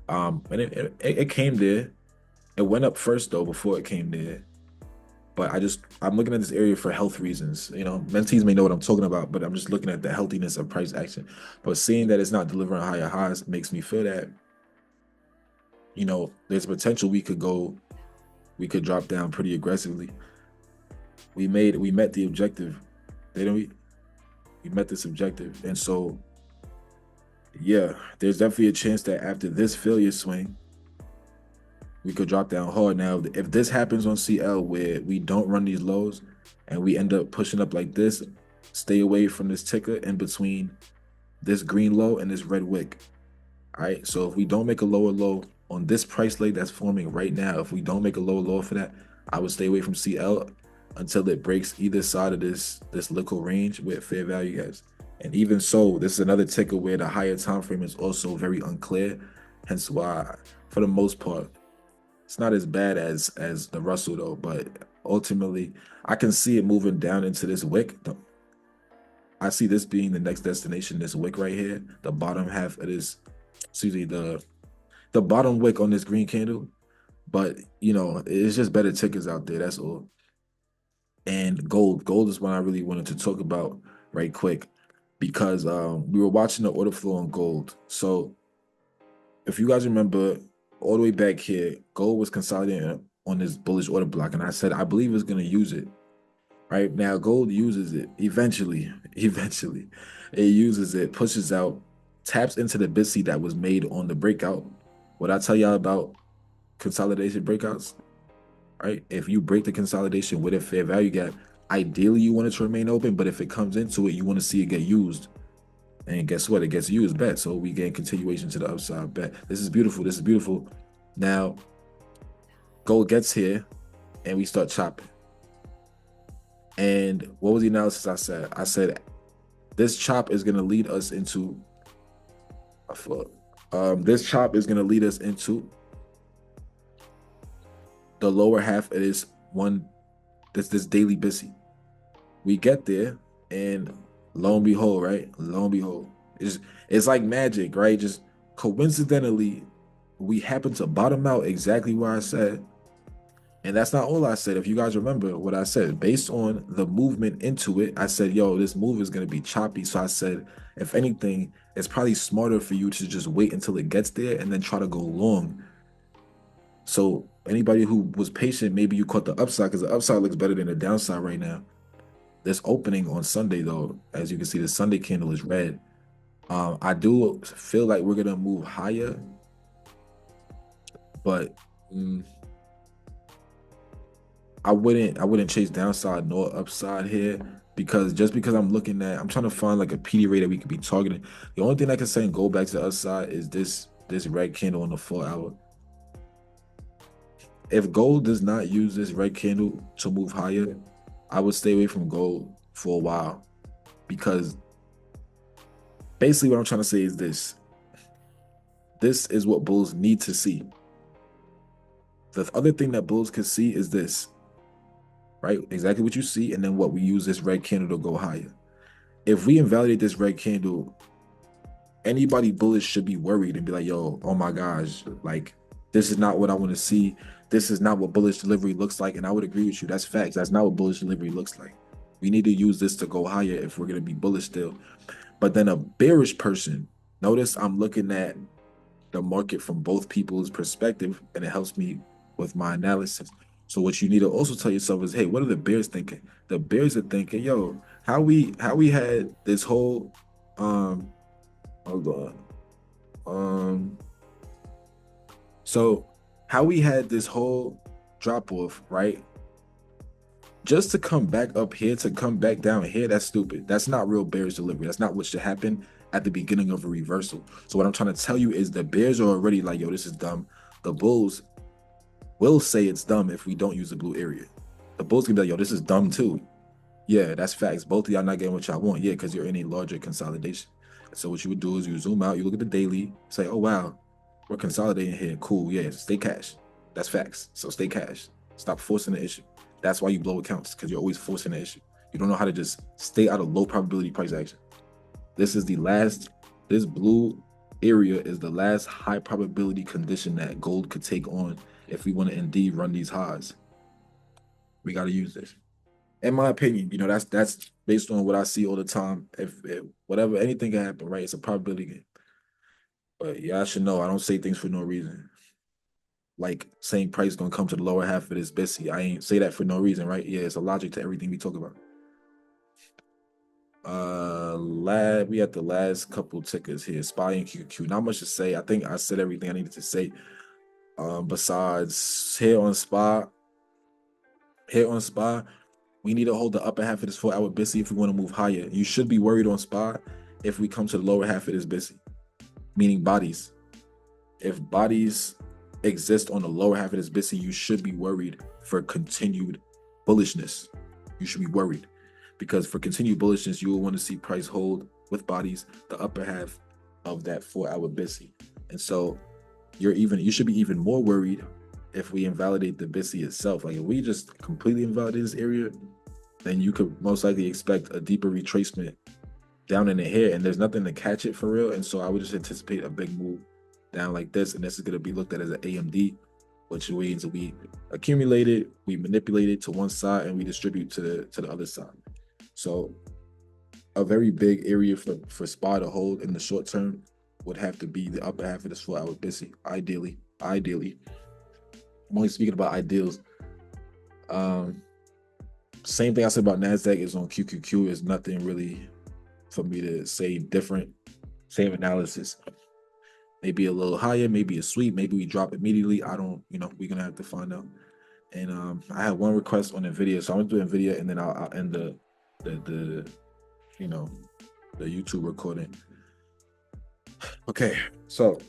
And it came there. It went up first though before it came there. But I'm looking at this area for health reasons. You know, mentees may know what I'm talking about, but I'm just looking at the healthiness of price action. But seeing that it's not delivering higher highs makes me feel that, you know, there's potential we could drop down pretty aggressively. We met the objective. We met this objective. And so, yeah, there's definitely a chance that after this failure swing, we could drop down hard. Now, if this happens on CL where we don't run these lows and we end up pushing up like this, stay away from this ticker in between this green low and this red wick. All right, so if we don't make a lower low on this price leg that's forming right now, if we don't make a lower low for that, I would stay away from CL until it breaks either side of this liquid range with fair value guys. And even so, this is another ticker where the higher time frame is also very unclear, hence why, for the most part, it's not as bad as the Russell though. But ultimately, I can see it moving down into this wick. I see this being the next destination, this wick right here, the bottom half of this, excuse me, the bottom wick on this green candle. But, you know, it's just better tickers out there, that's all. And gold is what I really wanted to talk about right quick, because we were watching the order flow on gold. So if you guys remember, all the way back here, gold was consolidating on this bullish order block, and I said I believe it's going to use it. Right now, gold uses it eventually. It uses it, pushes out, taps into the BISI that was made on the breakout. What I tell y'all about consolidation breakouts, right? If you break the consolidation with a fair value gap, ideally you want it to remain open, but if it comes into it, you want to see it get used. And guess what? It gets used, bet. So we gain continuation to the upside, bet. This is beautiful. This is beautiful. Now, gold gets here, and we start chopping. And what was the analysis I said? I said this chop is going to lead us into this chop is going to lead us into the lower half of this daily BISI. We get there, and lo and behold, right? Lo and behold, it's like magic, right? Just coincidentally, we happen to bottom out exactly where I said. And that's not all I said. If you guys remember what I said, based on the movement into it, I said, yo, this move is going to be choppy. So I said, if anything, it's probably smarter for you to just wait until it gets there and then try to go long. So anybody who was patient, maybe you caught the upside, because the upside looks better than the downside right now. This opening on Sunday, though, as you can see, the Sunday candle is red. I do feel like we're going to move higher, but I wouldn't chase downside nor upside here, because I'm trying to find like a PD rate that we could be targeting. The only thing I can say and go back to the upside is this red candle on the 4 hour. if gold does not use this red candle to move higher, I would stay away from gold for a while, because basically what I'm trying to say is this. This is what bulls need to see. The other thing that bulls can see is this, right? Exactly what you see, and then what we use this red candle to go higher. If we invalidate this red candle, anybody bullish should be worried and be like, yo, oh my gosh, like, this is not what I want to see. This is not what bullish delivery looks like. And I would agree with you. That's facts. That's not what bullish delivery looks like. We need to use this to go higher if we're going to be bullish still. But then a bearish person, notice I'm looking at the market from both people's perspective, and it helps me with my analysis. So what you need to also tell yourself is, hey, what are the bears thinking? The bears are thinking, yo, how we had this whole hold on. So how we had this whole drop off, right? Just to come back up here, to come back down here, that's stupid. That's not real bearish delivery. That's not what should happen at the beginning of a reversal. So what I'm trying to tell you is the bears are already like, yo, this is dumb. The bulls will say it's dumb if we don't use the blue area. The bulls can be like, yo, this is dumb too. Yeah, that's facts. Both of y'all not getting what y'all want. Yeah, because you're in a larger consolidation. So what you would do is you zoom out, you look at the daily, say, oh, wow, we're consolidating here. Cool. Yeah, stay cash. That's facts. So stay cash. Stop forcing the issue. That's why you blow accounts, because you're always forcing the issue. You don't know how to just stay out of low probability price action. This is the last, this blue area is the last high probability condition that gold could take on if we want to indeed run these highs. We got to use this. In my opinion, you know, that's based on what I see all the time. If whatever, anything can happen, right? It's a probability game. But yeah, I should know. I don't say things for no reason. Like saying price gonna come to the lower half of this BISI. I ain't say that for no reason, right? Yeah, it's a logic to everything we talk about. We had the last couple tickers here, SPY and QQ. Not much to say. I think I said everything I needed to say. Besides here on SPY, we need to hold the upper half of this 4-hour BISI if we want to move higher. You should be worried on SPY if we come to the lower half of this BISI, meaning bodies. If bodies exist on the lower half of this BISI, you should be worried for continued bullishness. You should be worried, because for continued bullishness, you will want to see price hold with bodies the upper half of that 4-hour BISI. And so you should be even more worried if we invalidate the BISI itself. Like if we just completely invalidate this area, then you could most likely expect a deeper retracement down in the hair, and there's nothing to catch it for real. And so I would just anticipate a big move down like this, and this is going to be looked at as an AMD, which means we accumulate it, we manipulate it to one side, and we distribute to the other side. So a very big area for SPY to hold in the short term would have to be the upper half of this 4-hour BISI, ideally. I'm only speaking about ideals. Same thing I said about NASDAQ is on QQQ. Is nothing really for me to say different. Same analysis. Maybe a little higher, maybe a sweep, maybe we drop immediately. I don't, we're going to have to find out. And I have one request on NVIDIA. So I'm going to do NVIDIA, and then I'll end the YouTube recording. Okay, so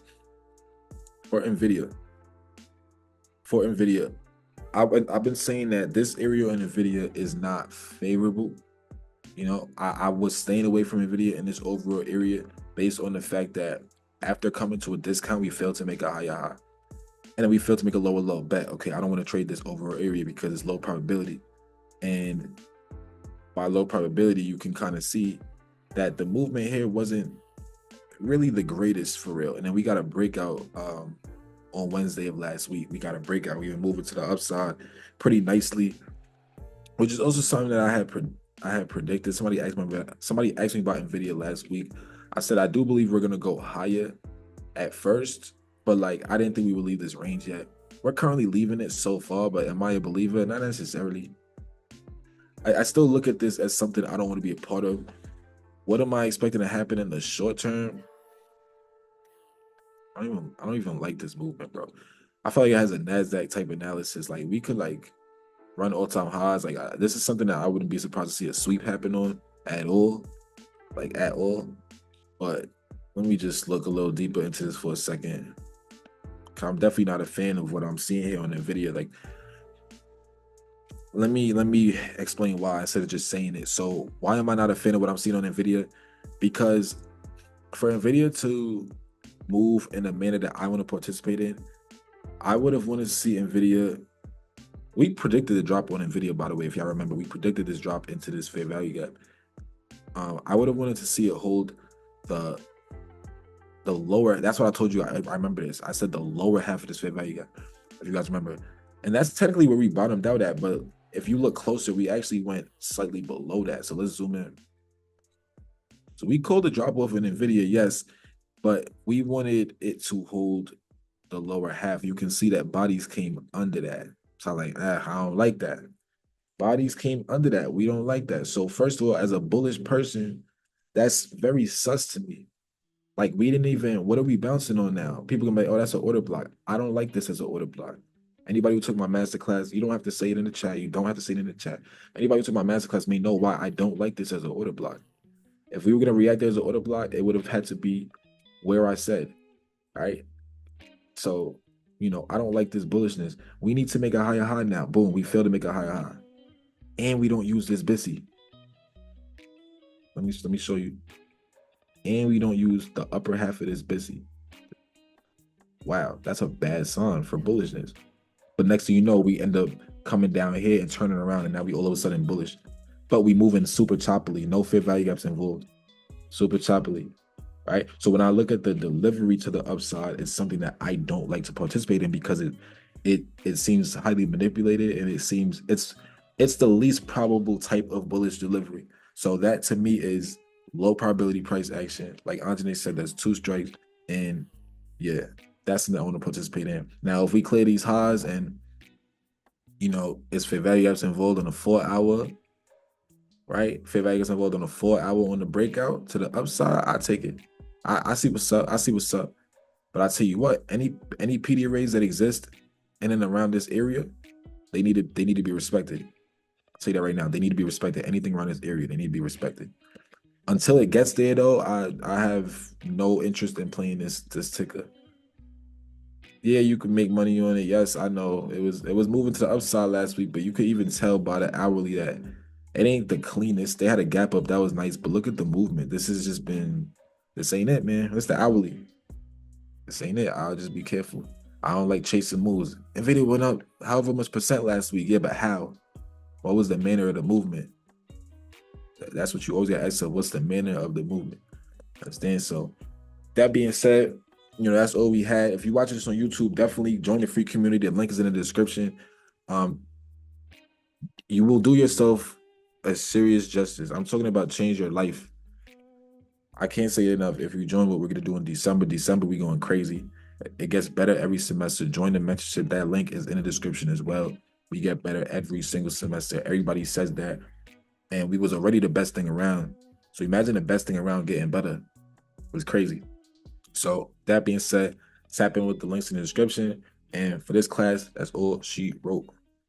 for NVIDIA, I've been saying that this area in NVIDIA is not favorable. I was staying away from NVIDIA in this overall area based on the fact that after coming to a discount, we failed to make a higher high. And then we failed to make a lower low bet. Okay, I don't want to trade this overall area because it's low probability. And by low probability, you can kind of see that the movement here wasn't really the greatest for real. And then we got a breakout on Wednesday of last week. We got a breakout. We were moving to the upside pretty nicely, which is also something that I had predicted. Somebody asked me about NVIDIA last week. I said I do believe we're gonna go higher at first, but like I didn't think we would leave this range yet. We're currently leaving it so far, but am I a believer? Not necessarily. I still look at this as something I don't want to be a part of. What am I expecting to happen in the short term? I don't even like this movement, bro. I feel like it has a NASDAQ type analysis. Like we could like run all-time highs. Like this is something that I wouldn't be surprised to see a sweep happen on at all. Like at all. But let me just look a little deeper into this for a second. I'm definitely not a fan of what I'm seeing here on NVIDIA. Like, let me explain why instead of just saying it. So why am I not a fan of what I'm seeing on NVIDIA? Because for NVIDIA to move in a manner that I want to participate in, I would have wanted to see NVIDIA. We predicted the drop on NVIDIA, by the way. If y'all remember, we predicted this drop into this fair value gap. I would have wanted to see it hold the lower. That's what I told you. I remember this. I said the lower half of this fair value gap, if you guys remember. And that's technically where we bottomed out at. But if you look closer, we actually went slightly below that. So let's zoom in. So we called the drop off in NVIDIA, yes, but we wanted it to hold the lower half. You can see that bodies came under that. So I'm like, I don't like that. Bodies came under that. We don't like that. So first of all, as a bullish person, that's very sus to me. Like, we didn't even, what are we bouncing on now? People can be like, oh, that's an order block. I don't like this as an order block. Anybody who took my masterclass, you don't have to say it in the chat. You don't have to say it in the chat. Anybody who took my masterclass may know why I don't like this as an order block. If we were going to react as an order block, it would have had to be where I said, right? So, I don't like this bullishness. We need to make a higher high now. Boom, we failed to make a higher high. And we don't use this BISI. Let me show you. And we don't use the upper half of this BISI. Wow, that's a bad sign for bullishness. But next thing you know, we end up coming down here and turning around, and now we all of a sudden bullish. But we moving super choppily, no fair value gaps involved. Super choppily, right? So when I look at the delivery to the upside, it's something that I don't like to participate in because it seems highly manipulated, and it seems it's the least probable type of bullish delivery. So that to me is low probability price action. Like Anjane said, that's 2 strikes, and yeah, that's something I want to participate in. Now, if we clear these highs and it's fair value gaps involved on a 4-hour, right? Fair value gaps involved on a 4-hour on the breakout to the upside, I take it. I see what's up. I see what's up. But I tell you what, any PD arrays that exist in and around this area, they need to be respected. I'll tell you that right now. They need to be respected. Anything around this area, they need to be respected. Until it gets there, though, I have no interest in playing this ticker. Yeah, you can make money on it. Yes, I know it was moving to the upside last week, but you could even tell by the hourly that it ain't the cleanest. They had a gap up that was nice, but look at the movement. This ain't it, man. It's the hourly. This ain't it. I'll just be careful. I don't like chasing moves. NVIDIA went up however much percent last week. Yeah, but how? What was the manner of the movement? That's what you always got to ask yourself. What's the manner of the movement? Understand? So that being said, that's all we had. If you're watching this on YouTube, definitely join the free community. The link is in the description. You will do yourself a serious justice. I'm talking about change your life. I can't say it enough. If you join what we're going to do in December, we going crazy. It gets better every semester. Join the mentorship. That link is in the description as well. We get better every single semester. Everybody says that. And we was already the best thing around. So imagine the best thing around getting better. It was crazy. So that being said, tap in with the links in the description. And for this class, that's all she wrote.